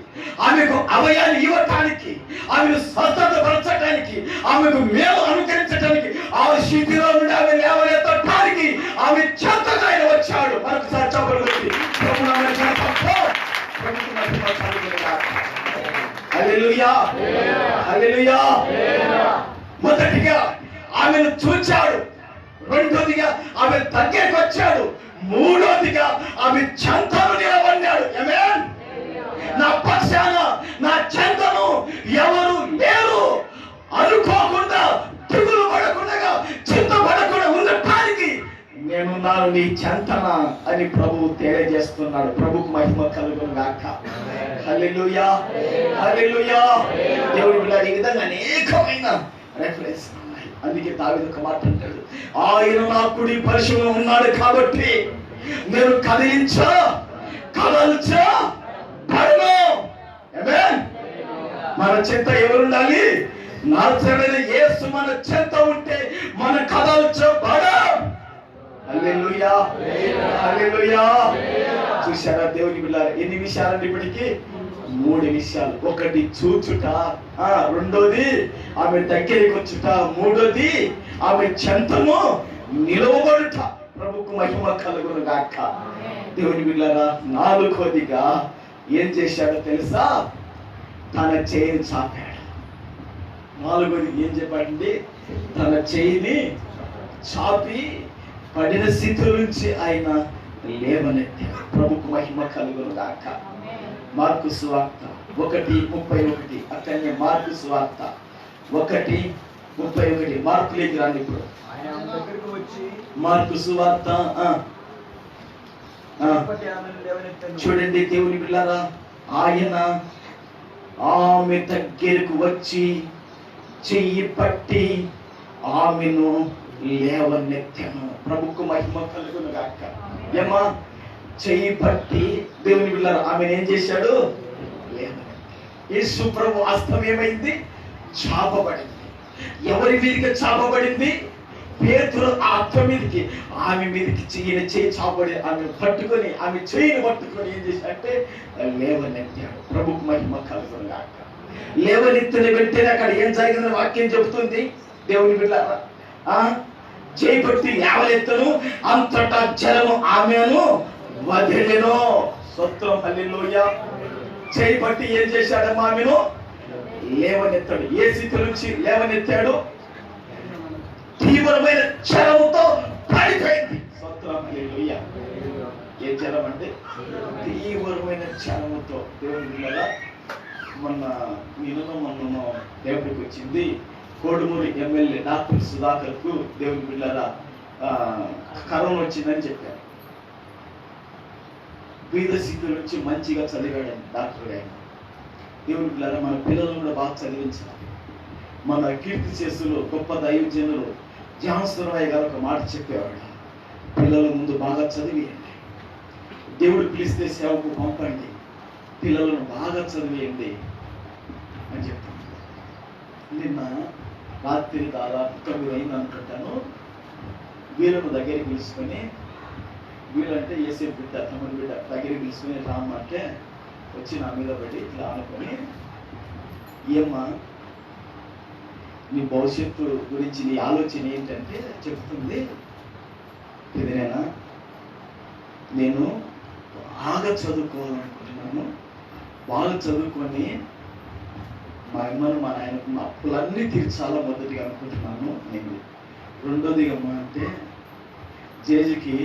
ఆమెకు అభయాన్ని ఇవ్వటానికి, ఆమెను స్వస్థతపరచడానికి, ఆమెకు మేలు అనుకరించడానికి, ఆమె స్థితిలో నుండి ఆమె లేవనెత్తడానికి ఆమె చెంతగా ఆయన వచ్చాడు. మరొకసారి చెప్పగలిగి హల్లెలూయా, హల్లెలూయా. మొదటిగా ఆమెను చూచాడు, రెండోదిగా ఆమె దగ్గరికి వచ్చాడు, మూడోదిగా ఆమె చెంతను నిలబడినాడు. ఆమేన్. నా పక్షాన నా చెంతను ఎవరు లేరు అనుకోకుండా, దిగులు పడకుండా, చింతపడకుండా ఉండటానికి నేనున్నాను నీ చెంతన అని ప్రభువు తెలియజేస్తున్నాడు. ప్రభుకు మహిమ కలుగును గాక. హల్లెలూయా, హల్లెలూయా. దేవుని బిడ్డలారా, ఈ విధంగా అనేకమైన రెఫరెన్స్ ఉన్నాయి. అందుకే దావీదు ఒక మాట అంటాడు, ఆయన నా కుడి పరిశుభ్రం ఉన్నాడు కాబట్టి నేను కదిలించా కదల్చా పడను. ఆమేన్. మన చింత ఎవరుండాలి? నజరేయుడైన యేసు మన చింత ఉంటే మన కదల్చబడం. హల్లెలూయా, హల్లెలూయా. చూశారా దేవుని బిడ్డలారా, ఎన్ని విషయాలండి ఇప్పటికి? 3 విషయాలు. ఒకటి చూచుట, రెండోది ఆమె దగ్గరికి వచ్చుట, మూడోది ఆమె చెంతను నిలవబడుట. ప్రభుకు మహిమ కలుగును గాక. దేవుని బిడ్డలారా, 4వదిగా ఏం చేశాడో తెలుసా? తన చేయిని చాపాడు. నాలుగోది ఏం చెప్పాడండి? తన చేయిని చాపి పడిన స్థితి నుంచి ఆయన లేవనెత్తాడు. ప్రభుకు మహిమ కలుగును గాక. మార్కు సువార్త 1:31. అక్కడనే మార్కు సువార్త 1:31. మార్కులోకి రండి. ఇప్పుడు మార్కు సువార్త చూడండి దేవుని బిడ్డలారా, ఆయన ఆమె దగ్గరకు వచ్చి చెయ్యి పట్టి ఆమెను లేవనెత్తాను. ప్రభుకు మహిమ కలుగును గాక. ఏమా చెయ్యి పట్టి దేవుని బిడ్డలారా ఆమెను ఏం చేశాడు? యేసు ప్రభు హస్తం ఏమైంది? చాపబడింది. ఎవరి మీదకి చాపబడింది? పేతురు ఆ అత్త మీదకి, ఆమె మీదకి చెయ్యి చాపబడి ఆమె పట్టుకొని, ఆమె చెయ్యిని పట్టుకొని ఏం చేశాడంటే లేవనెత్తాడు. ప్రభుకు మహిమ కలుగును గాక. లేవనెత్తిన వెంటనే అక్కడ ఏం జరిగిందని వాక్యం చెబుతుంది. దేవుని బిడ్డలారా చేయి పట్టి లేవనెత్తను, అంతటా జలము ఆమెను వదిలెను. స్తోత్రం, హల్లెలూయా. చేయి పట్టి ఏం చేశాడమ్మా? ఆమెను లేవనెత్తాడు. ఏ స్థితి నుంచి లేవనెత్తాడు? తీవ్రమైన జలముతో పడిపోయింది. స్తోత్రం, హల్లెలూయా. ఏ జలం అంటే? తీవ్రమైన జలముతో. దేవుని బిడ్డలారా మొన్న దేవుడికి వచ్చింది కోడుమూరి ఎమ్మెల్యే డాక్టర్ సుధాకర్ కు దేవుని బిడ్డలారా కరోనా వచ్చిందని చెప్పారు. బీద స్థితి నుంచి మంచిగా చదివాడండి డాక్టర్ గారు. దేవుని బిడ్డలారా మన పిల్లలను కూడా బాగా చదివించాలి. మన కీర్తి చేసులు గొప్ప దైవజనులు జాన్సరాయ్ గారు ఒక మాట చెప్పేవాడు, పిల్లల ముందు బాగా చదివేయండి, దేవుడు పిలిస్తే సేవకు పంపండి, పిల్లలను బాగా చదివేయండి అని చెప్తాను. నిన్న రాత్రి దాదాపు 9 అయింది అనుకుంటాను. వీళ్ళను దగ్గరికి పిలుచుకొని, వీళ్ళంటే ఏసే బిడ్డ తమ్ముడు బిడ్డ దగ్గరికి పిలుచుకొని రామ్మంటే వచ్చి నా మీద పడి ఇట్లా అనుకొని, ఏమ్మా నీ భవిష్యత్తు గురించి నీ ఆలోచన ఏంటంటే చెప్తుంది, ఇదేనా నేను బాగా చదువుకోవాలనుకుంటున్నాను, బాగా చదువుకొని మా అమ్మను మా నాయనకు మా అప్పులన్నీ తీర్చాలా మొదటిగా అనుకుంటున్నాను నేను. రెండోది అమ్మ అంటే జేజీకి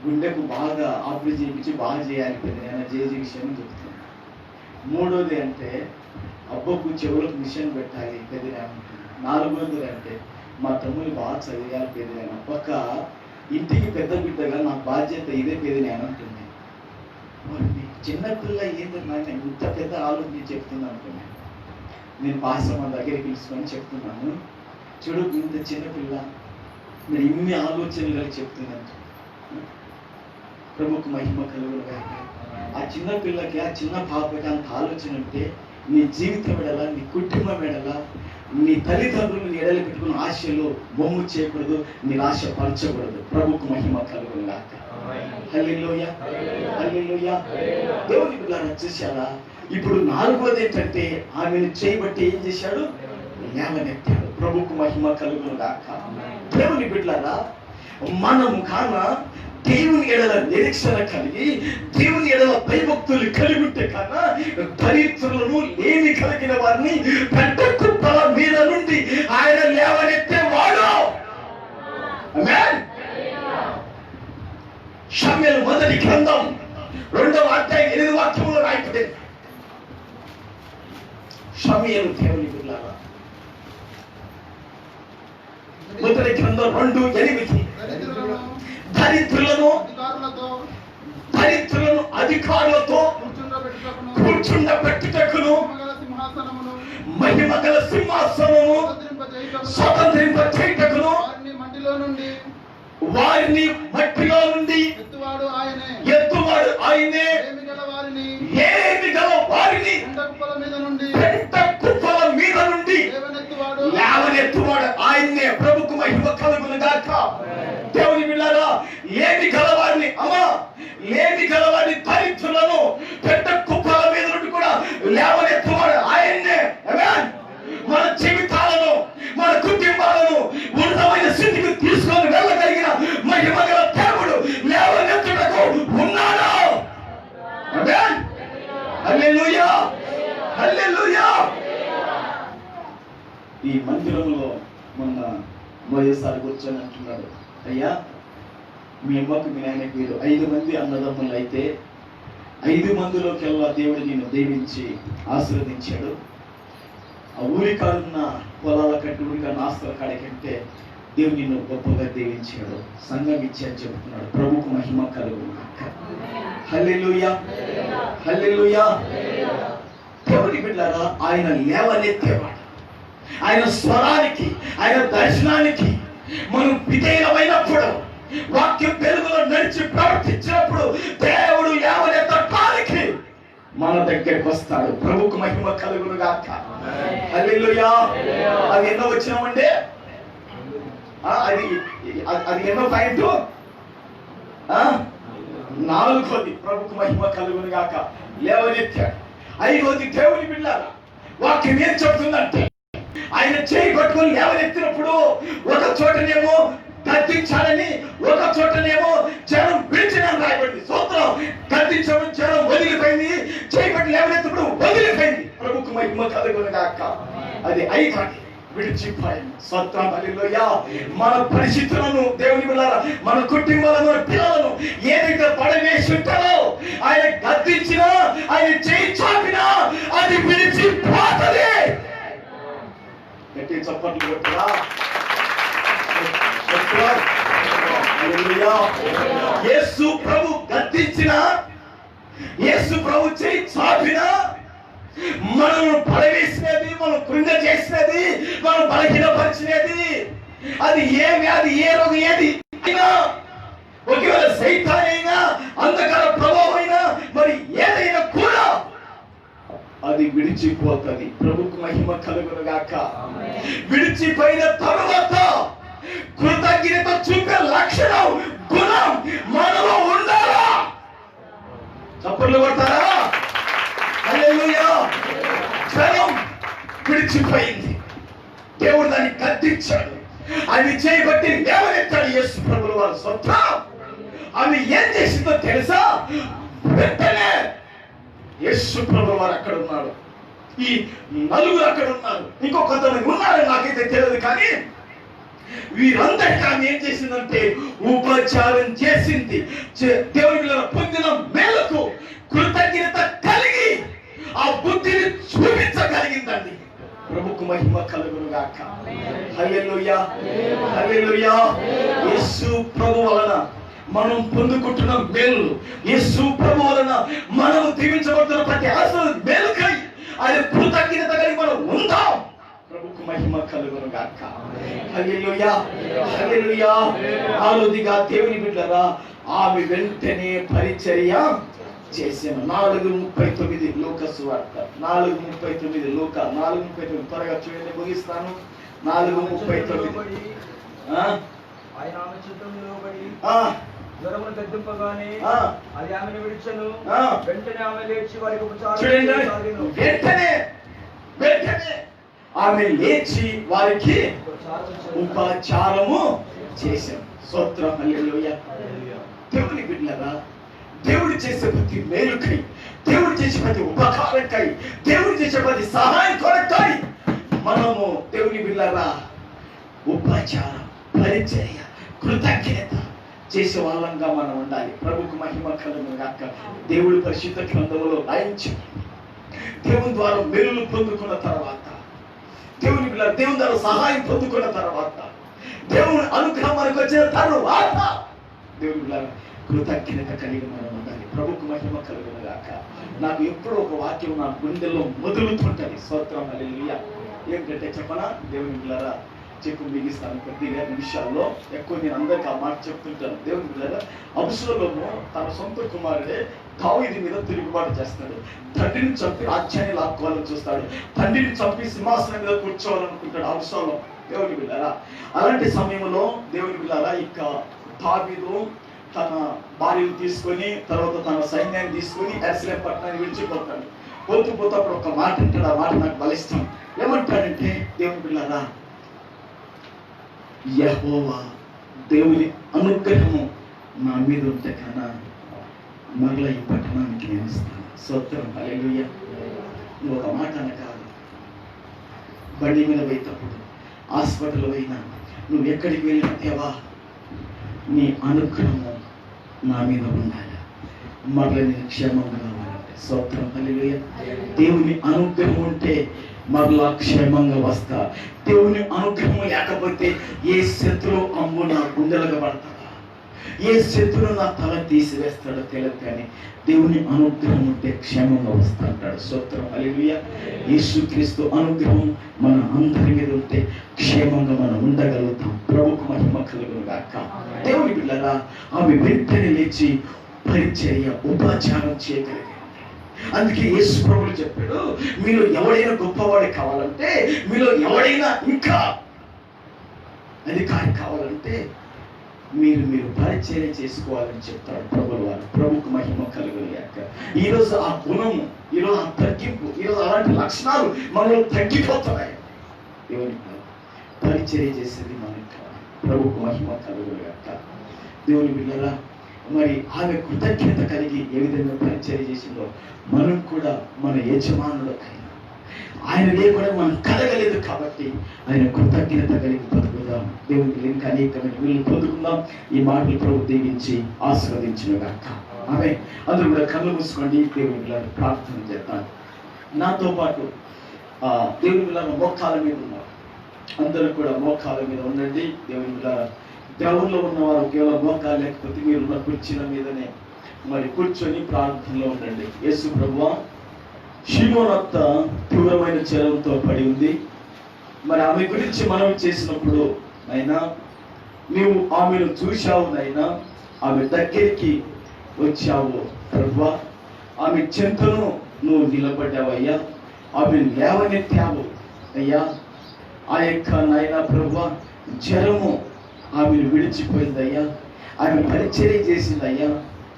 గుండెకు బాగా ఆపరేషన్ చేయించి బాగా చేయాలి పెద్దనైనా జేజీ విషయం చెప్తున్నాను. మూడోది అంటే అబ్బకు చెవులకు మిషన్ పెట్టాలి పెద్దనైనా. నాలుగోది అంటే మా తమ్ముని బాగా చదివాలి పెద్దనైనా. పక్క ఇంటికి పెద్ద బిడ్డగా నా బాధ్యత ఇదే పెద్దనైనా అంటుంది. చిన్నపిల్ల ఏంటో నాకు ఇంత పెద్ద ఆలోచన చెప్తుంది అనుకున్నాను. నేను పాస్టర్ మన దగ్గరికి పిలుచుకొని చెప్తున్నాను, చూడు ఇంత చిన్నపిల్ల మీరు ఇన్ని ఆలోచనలు కలిగి చెప్తున్నాను. ప్రభుకు మహిమ కలుగును గాక. ఆ చిన్న పిల్లకి, ఆ చిన్న పాపకి అంత ఆలోచన ఉంటే నీ జీవితం ఎడలా, నీ కుటుంబం ఎడలా, నీ తల్లిదండ్రులు నీ ఎడలు పెట్టుకున్న ఆశలు బొమ్ము చేయకూడదు, నిరాశపరచకూడదు. ప్రభుకు మహిమ కలుగును గాక. హల్లెలూయా, హల్లెలూయా. దేవుని బిడ్డలారా చూశారా? ఇప్పుడు నాలుగోది ఏంటంటే ఆమెను చేయబట్టి ఏం చేశాడు? లేవనెత్తాడు. ప్రభుకు మహిమ కలుగును గాక. దేవుని బిడ్డలారా మనము కాన దేవుని ఎడల నిరీక్షణ కలిగి, దేవుని ఎడల భయభక్తులు కలిగి ఉంటే కన్నా దరిద్రులను లేని కలిగిన వారిని పెద్ద కుప్పల మీద నుండి ఆయన లేవనెత్తేవాడు. షమ్యూయేలు మొదటి గ్రంథం 2వ అధ్యాయం 8వ వాక్యంలో రాయబడింది. షమ్యూయేలు దేవుని బిడ్డలారా మొదటి గ్రంథం 2:8 దరిద్రులను అధికారులతో కూర్చుండబెట్టుటకును మహిమగల సింహాసనము స్వతంత్రింపచేయుటకును వారిని మట్టిలో నుండి ఎత్తువాడు ఆయనే, ఏమి గల వారిని పెద్ద కుప్పల మీద నుండి లేవనెత్తువాడు ఆయన్నే. ప్రభుకు మహిమ కలుగును గాక. దేవుని బిడ్డలారా లేమి గలవారిని, లేమి గలవారిని దరిద్రులను పెద్ద కుప్పల మీద నుండి కూడా లేవనెత్తువాడు ఆయన్నే. మన జీవితాలను, మన కుటుంబాలను ఉన్నతమైన స్థితికి తీసుకొని వెళ్ళగలిగిన మహిమగల దేవుడు లేవనెత్తుటకు ఉన్నాడు. ఈ మందిరంలో మొన్న మోయేసారి కూర్చొని అంటున్నాడు, అయ్యా మీ అమ్మకు మీ నాయనకి మీరు 5 మంది అన్నదమ్ములు అయితే 5 మందిలోకెల్లా దేవుడు నిన్ను దీవించి ఆశీర్వదించాడు. ఆ ఊరి కాడున్న పొలాల కట్టి ఊరి కాడిన ఆస్తుల కాడికంటే దేవుడు నిన్ను గొప్పగా దీవించాడు, సంఘం ఇచ్చాడు చెబుతున్నాడు. ప్రభుకు మహిమ కలుగును గాక. హల్లెలూయా, హల్లెలూయా. దేవుని బిడ్డలారా, ఆయన లేవనెత్తేవాడు. ఆయన స్వరానికి, ఆయన దర్శనానికి మనం విధేయమైనప్పుడు, వాక్యం వెలుగులో నడిచి ప్రవర్తించినప్పుడు దేవుడు లేవనెత్తడానికి మన దగ్గరికి వస్తాడు. ప్రభుకు మహిమ కలుగును గాక. హల్లెలూయా. అది ఎన్నో వచ్చినామండి, అది ఎన్నో పాయింట్ 4. ప్రభుకు మహిమ కలుగును గాక. లేవనెత్తాడు. 5 దేవుని బిడ్డలారా, వాక్యం ఏం చెప్తుందంటే ఆయన చేయి పట్టుకొని లేవనెత్తినప్పుడు ఒక చోటనేమో గద్దించాలని, ఒక చోటనేమో జనం విడిచిన రాయబడింది. స్తోత్రం. గద్దించడం జనం వదిలిపోయింది, చేయి పట్టి లేవనెత్తినప్పుడు వదిలిపోయింది. ప్రభుకు మహిమ కలుగును గాక. అది 5 విడిచిపోయింది. స్తోత్రం. హల్లెలూయా. మన పరిస్థితులను దేవుని బిడ్డలారా, మన కుటుంబాలను, మన పిల్లలను ఏదైతే పడవేసి ఉంటారో ఆయన గద్దించినా, ఆయన చేయి చాపినా అది విడిచిపోతుంది. గట్టి చప్పట్లు కొట్టరా. యేసు ప్రభు గద్దించిన, యేసు ప్రభు చేయి చాపిన, మనల్ని పడవేసినది, మనం కృంగ చేసినది, మనం బలహీనపరిచినది, అది ఏ వ్యాధి, ఏ రోగం, ఏది అయినా, ఒకవేళ సైతాన్ అయినా, అంధకార ప్రభావం అయినా, మరి ఏదైనా కూడా అది విడిచిపోతుంది. ప్రభుకు మహిమ కలుగును గాక. విడిచిపోయిన తరువాత కృతజ్ఞత చూపే లక్షణం, గుణం మనలో ఉండాలా? చప్పట్లు కొడతారా? హల్లెలూయా. జనం విడిచిపోయింది, దేవుడు దాన్ని గద్దించాడు, అది చేయబట్టి లేవనెత్తాడు యేసు ప్రభుల వారు. స్వతం ఆమె ఏం చేసిందో తెలుసా? వెంటనే యేసు ప్రభుల వారు అక్కడ ఉన్నాడు, ఈ 4 అక్కడ ఉన్నారు, ఇంకో కొంతమంది ఉన్నారు, నాకైతే తెలియదు. కానీ వీరందరికీ ఆమె ఏం చేసిందంటే ఉపచారం చేసింది. దేవుని పొందిన మేలకు కృతజ్ఞత కలిగి ఆ బుద్ధిని చూపించగలిగిందండి. ప్రభుకు మహిమ కలుగును గాక. హల్లెలూయా, హల్లెలూయా. యేసు ప్రభు వలన మనం పొందుకుంటున్న మేలు, యేసు ప్రభు వలన మనం దీవించబడుతున్న ప్రతి ఆశీర్వాదం మేలుకై ఆయన కృతజ్ఞత కలిగి మనం ఉందాం. ప్రభుకు మహిమ కలుగును గాక. హల్లెలూయా, హల్లెలూయా. 4గా దేవుని బిడ్డలారా, ఆమె వెంటనే పరిచర్య చేసాను. 4:39 లూకా సువార్త 4:39 లూకా 4:39 త్వరగా చూడండి, ముగిస్తాను. 4:39. ఆయన ఆమె చుట్టూ నిలబడి జ్వరమును గద్దింపగానే అది ఆమెను విడిచెను. వెంటనే ఆమె లేచి వారికి ఉపచారం. వెంటనే ఆమె లేచి వారికి ఉపచారము చేశాను. స్తోత్రం. హల్లెలూయా. దేవుని బిడ్డలారా, దేవుడు చేసే ప్రతి మేలుకై, దేవుడు చేసే ప్రతి ఉపకారంకై, దేవుడు చేసే ప్రతి సహాయం కొరకై మనము దేవుని బిడ్డలారా ఉపచారం, పరిచర్య, కృతజ్ఞత చేసే వాళ్ళంగా మనం ఉండాలి. ప్రభుకు మహిమ కలుగును గాక. దేవుడి పరిశుద్ధ గ్రంథంలో రాయించింది, దేవుని ద్వారా మేలులు పొందుకున్న తర్వాత, దేవుని బిడ్డ దేవుని ద్వారా సహాయం పొందుకున్న తర్వాత, దేవుని అనుగ్రహం మనకు వచ్చిన తర్వాత దేవుని బిడ్డ కృతజ్ఞత కలిగి మనం ఉండాలి. ప్రభుకు మహిమ కలుగును గాక. నాకు ఎప్పుడో ఒక వాక్యం నా గుండెల్లో మొదలుతుంటది. స్తోత్రం. హల్లెలూయా. ఏంటంటే చెప్పనా? దేవుని బిడ్డలారా, చెప్పు మిగిస్తాను కొద్దిగా నిమిషాల్లో. ఎక్కువ నేను అందరికీ ఆ మాట చెప్తుంటాను. దేవుని బిడ్డలారా, అబ్షాలోము తన సొంత కుమారుడే దావీదు మీద తిరుగుబాటు చేస్తాడు. తండ్రిని చంపి రాజ్యాన్ని లాక్కోవాలని చూస్తాడు. తండ్రిని చంపి సింహాసనం మీద కూర్చోవాలనుకుంటాడు అబ్షాలోము. దేవుని బిడ్డలారా, అలాంటి సమయంలో దేవుని బిడ్డలారా, ఇక దావీదు తన భార్యను తీసుకొని, తర్వాత తన సైన్యాన్ని తీసుకొని యెరూషలేము పట్టణాన్ని విడిచిపోతాడు. పోతూ అప్పుడు ఒక మాట అంటాడు. ఆ మాట నాకు బలిష్టం. ఏమంటాడంటే, దేవుని బిడ్డలారా, యెహోవా దేవుని అనుగ్రహము నా మీద ఉంటే కన్నా మరలా ఈ పట్టణానికి నేను ఇస్తాను. స్తోత్రం. హల్లెలూయా. నువ్వు ఒక మాట అన కాదు, బండి మీద పోయేటప్పుడు, హాస్పిటల్ పోయినా, నువ్వు ఎక్కడికి వెళ్ళినా దేవా నీ అనుగ్రహము నా మీద ఉండాలి, మరల నేను క్షేమంగా కావాలంటే. స్తోత్రం, హల్లెలూయా. దేవుని అనుగ్రహం ఉంటే మరలా క్షేమంగా వస్తా. దేవుని అనుగ్రహం లేకపోతే ఏ శత్రువు అమ్ము నా గుండెలుగా పడతాడా, ఏ శత్రువు నా తల తీసివేస్తాడో తెలియదు, కానీ దేవుని అనుగ్రహం ఉంటే క్షేమంగా వస్తా అంటాడు. స్తోత్రం, హల్లెలూయా. యేసుక్రీస్తు అనుగ్రహం మన అందరి మీద ఉంటే క్షేమంగా మనం ఉండగలుగుతాం. ప్రభువుకు మహిమ కలుగును గాక. దేవుని పిల్లరా, ఆమె వెంటనే లేచి పరిచర్య ఉపచారం చేయగలిగింది. అందుకే యేసు ప్రభువు చెప్పాడు, మీలో ఎవడైనా గొప్పవాడు కావాలంటే, మీలో ఎవడైనా ఇంకా అధికారి కావాలంటే మీరు పరిచర్య చేసుకోవాలని చెప్తాడు ప్రభువు వారు. ప్రభువుకు మహిమ కలుగును గాక. ఈరోజు ఆ గుణము, ఈరోజు ఆ తగ్గింపు, ఈరోజు అలాంటి లక్షణాలు మనలో తగ్గిపోతున్నాయి. దేవుని పరిచర్య చేసేది మనకి కావాలి. ప్రభువుకు మహిమ కలుగును గాక. దేవుని బిడ్డలారా, మరి ఆమె కృతజ్ఞత కలిగి ఏ విధంగా పరిచర్య చేసిందో మనం కూడా మన యజమానుడు ఆయన లేకుండా మనం కలగలేదు, కాబట్టి ఆయన కృతజ్ఞత కలిగి బతుకుదాం. దేవునికి ఇంకా అనేకమైన వీళ్ళు పొందుకుందాం. ఈ మాటలు ప్రభు దీవించి ఆశీర్వదించును గాక. ఆమె అందరూ కూడా కళ్ళు మూసుకోండి. దేవుని పిల్లలు ప్రార్థన చేద్దాం. నాతో పాటు దేవుని పిల్లలు మోకాల మీద ఉన్నారు, అందరూ కూడా మోకాల మీద ఉండండి. దేవుని పిల్లలు దేవుల్లో ఉన్నవారు కేవలం మోకాలు లేకపోతే మీరున్న కుర్చీల మీదనే మరి కూర్చొని ప్రార్థనలో ఉండండి. యేసు ప్రభువా, షిమోను అత్త తీవ్రమైన జ్వరంతో పడి ఉంది. మరి ఆమె గురించి మనం చేసినప్పుడు అయినా నీవు ఆమెను చూశావు నైనా, ఆమె దగ్గరికి వచ్చావు ప్రభువా, ఆమె చెంతను నువ్వు నిలబడ్డావయ్యా, ఆమె లేవనెత్తావు అయ్యా. ఆ యొక్క నాయన ప్రభువా జ్వరము ఆమెను విడిచిపోయిందయ్యా, ఆమె పరిచర్య చేసిందయ్యా.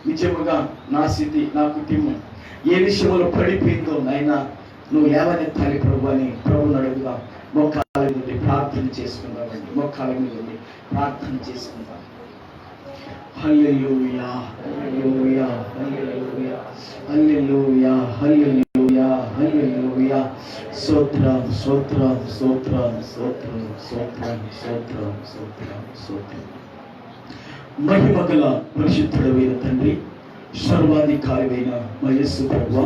నిజముగా నా స్థితి, నా కుటుంబం ఏ విషయంలో పడిపోయిందో నాయన నువ్వు లేవనెత్తాలి ప్రభు అని ప్రభుని అడుగుదాం. మోకాల నుండి ప్రార్థన చేసుకుందామండి. మోకాల మీద నుండి ప్రార్థన చేసుకుందాం. హల్లెలూయా, హల్లెలూయా, హల్లెలూయా, హల్లెలూయా, హల్లెలూయా, హల్లెలూయా. స్తోత్రం, స్తోత్రం, స్తోత్రం, స్తోత్రం, స్తోత్రం, స్తోత్రం, స్తోత్రం, స్తోత్రం. మహిమగల పరిశుద్ధుడైన తండ్రి, సర్వాధికారివైన మా యేసు ప్రభువా,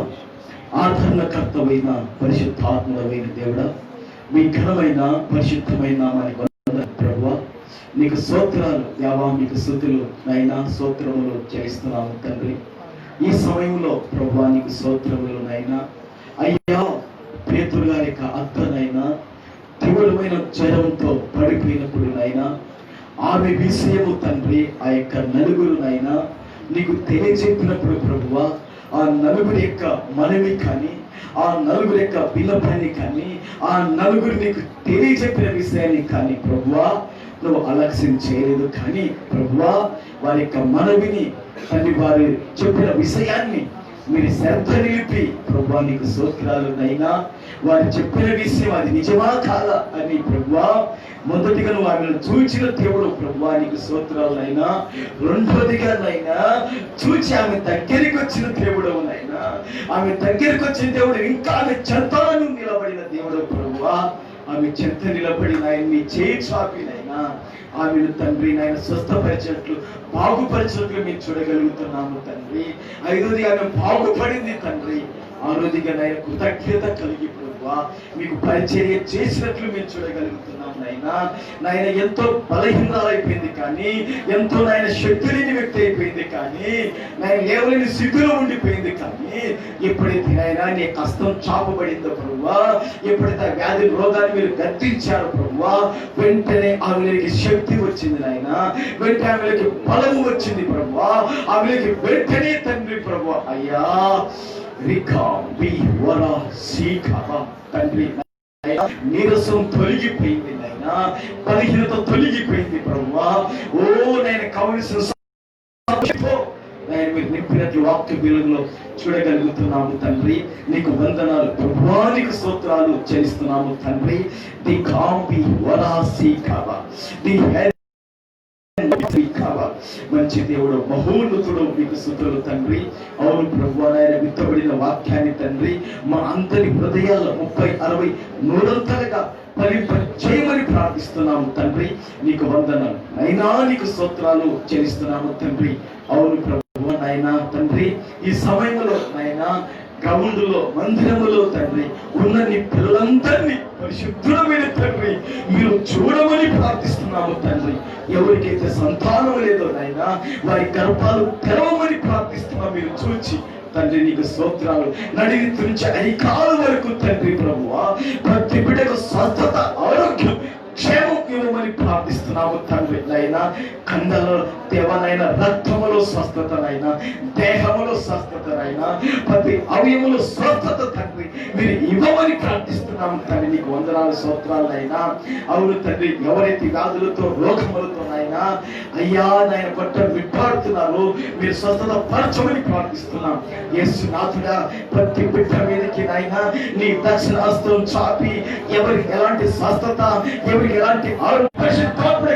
ఆదరణకర్తవైన పరిశుద్ధాత్ముడైన దేవుడా, మీ ఘనమైన పరిశుద్ధమైన నామానికి వందనాలు ప్రభువా. నీకు స్తోత్రాలు దేవా, మీకు స్తుతులు నైనా స్తోత్రములు చెల్లిస్తున్నాము తండ్రి. ఈ సమయంలో ప్రభువా నీకు స్తోత్రములు నైనా. అయ్యా, పేతురు గారి యొక్క అత్తనైనా తీవ్రమైన జ్వరంతో పడిపోయినప్పుడు నైనా ఆమె విషయము తండ్రి ఆ యొక్క నలుగురునైనా నీకు తెలియజెప్పినప్పుడు ప్రభువా, ఆ నలుగురి యొక్క మనవి కానీ, ఆ నలుగురి యొక్క విన్నపాన్ని కానీ, ఆ నలుగురు నీకు తెలియజెప్పిన విషయాన్ని కానీ ప్రభువా నువ్వు అలక్ష్యం చేయలేదు. కానీ ప్రభువా వారి యొక్క మనవిని తండ్రి వారు చెప్పిన విషయాన్ని మీరు శ్రద్ధ నిలిపి ప్రభువా నీకు స్తోత్రాలు నైనా. వారు చెప్పిన విషయం అది నిజమా కాదా అని ప్రభువా మొదటిగా నువ్వు ఆమెను చూచిన దేవుడు ప్రభువా నీకు స్తోత్రాలు నైనా. రెండవదిగా నైనా చూచి ఆమె దగ్గరికి వచ్చిన దేవుడు నైనా. ఆమె దగ్గరికి వచ్చిన దేవుడు ఇంకా ఆమె చెంతను నిలబడిన దేవుడు ప్రభువా. ఆమె చెంత నిలబడిన ఆయన మీ చేయి చాపినైనా ఆమెను తండ్రి నాయన స్వస్థపరిచినట్లు బాగుపరిచినట్లు మేము చూడగలుగుతున్నాము తండ్రి. ఐదోది ఆమె బాగుపడింది తండ్రి. ఆరోదిగా నాయన కృతజ్ఞత కలిగి ప్రభువా మీకు పరిచర్య చేసినట్లు మేము చూడగలుగుతున్నాం నైనా. నాయన ఎంతో బలహీనాలైపోయింది కానీ, ఎంతో నాయన శక్తి లేని వ్యక్తి అయిపోయింది కానీ, నాయన లేవలేని స్థితిలో ఉండిపోయింది కానీ, ఎప్పుడైతే నాయన నీ కష్టం చాపబడిందో ప్రభువా, ఎప్పుడైతే ఆ వ్యాధి రోగాన్ని మీరు గద్దించారు ప్రభువా, వెంటనే ఆమెకి శక్తి వచ్చింది నాయన. వెంటనే ఆమెకి బలము వచ్చింది ప్రభువా. ఆమెకి వెంటనే తండ్రి ప్రభువా అయ్యా తండ్రి నీరసం తొలగిపోయింది నాయన, బలహీనత తొలగిపోయింది ప్రభువా. ఓ నేను కావలసిన మీరు నింపినట్లు వాక్య వెలుగులో చూడగలుగుతున్నాము తండ్రి. నీకు వందనాలు ప్రభువా, నీకు స్తోత్రాలు చెల్లిస్తున్నాము తండ్రి. ది కాంబి వరాసి కావా, ది మంచి దేవుడు, మహోన్నతుడు, మీకు స్తుతులు తండ్రి. అవును ప్రభువా, నాయన విత్తబడిన వాక్యాన్ని తండ్రి మా అందరి హృదయాల్లో 30, 60, 100 ఫలింప చేయమని ప్రార్థిస్తున్నాము తండ్రి. నీకు వందనాలు అయినా, నీకు స్తోత్రాలు చెల్లిస్తున్నాము తండ్రి. అవును ప్రభువా నాయనా తండ్రి, ఈ సమయంలో నాయనా గ్రౌండ్లో, మందిరములో తండ్రి ఉన్న నీ పిల్లలందరినీ పరిశుద్ధుడమైన తండ్రి మీరు చూడమని ప్రార్థిస్తున్నాము తండ్రి. ఎవరికైతే సంతానం లేదో నాయనా వారి గర్భాలు తెరవమని ప్రార్థిస్తున్నాము. మీరు చూచి తండ్రి నీకు స్తోత్రాలు. నడిని నుంచి అరికాల వరకు తండ్రి ప్రభువా ప్రతి బిడ్డకు స్వస్థత, ఆరోగ్యం, క్షేమం ఇవ్వమని ప్రార్థిస్తున్నాము తండ్రి. నైనా కండలో దేవనైనా, రక్తములో స్వస్థతనైనా, దేహములో స్వస్థతనైనా, ప్రతి అవయములో స్వస్థత తండ్రి మీరు ఇవ్వమని ప్రార్థిస్తున్నాము తండ్రి. నీకు వందనాలు, స్తోత్రాలైనా. అవును తండ్రి, ఎవరైతే వ్యాధులతో, రోగములతోనైనా అయ్యా నాయన కొట్ట విట్టాడుతున్నారో మీరు స్వస్థత పరచమని ప్రార్థిస్తున్నాం. యేసునాథుడా, ప్రతి బిడ్డ మీదకి నాయనా నీ దక్షిణ హస్తం చాపి ఎవరికి ఎలాంటి స్వస్థత, ఎవరికి ఎలాంటి ఆరోగ్య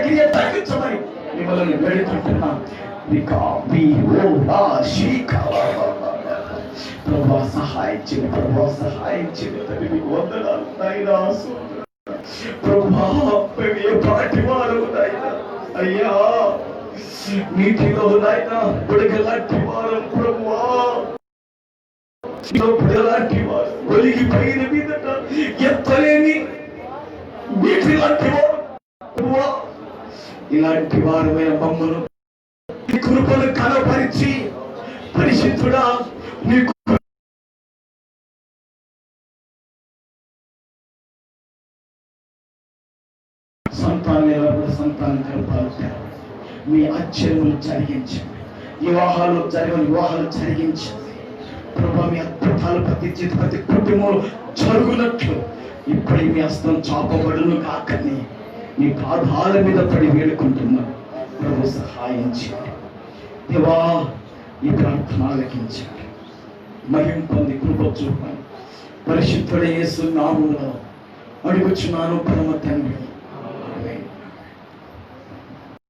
క్రియ తగ్గించమని మిమ్మల్ని వేడుకుంటున్నాం. ప్రభా సహాయం చేయండి, ప్రభా సహాయం చేయండి తండ్రి. మీకు వందనాలు నాయనా. ప్రభా మేము ఏ పాటి వారు నాయనా అయ్యా, నీటిలో నాయనా బుడగలాంటి వారు ప్రభువా, బుడగలాంటి వారు, ఒలిగిపోయిన మీదట ఎత్తలేని నీటి లాంటి వారు ప్రభువా. ఇలాంటి వారమైన మమ్మను నీ కృపను కనపరిచి పరిశుద్ధుడా నీకు సంతానం గర్భాలు తెరవండి. మీ ఆశ్చర్యములు జరిగించండి. వివాహాలు జరగని వివాహాలు జరిగించండి ప్రభా. మీ అద్భుతాలు ప్రతి కుటుంబంలో జరుగునట్లు ఇప్పుడు మీ హస్తం చాపబడును కాకని మీ పాదాల మీద పడి వేడుకుంటున్నాను. ప్రభు సహాయం చేయండి దేవా. ఈ ప్రార్థన ఆలకించండి, మహిమ పొంది కృప చూపండి. పరిశుద్ధుడైన యేసు నామములో అడుగుచున్నాను పరమ తండ్రి.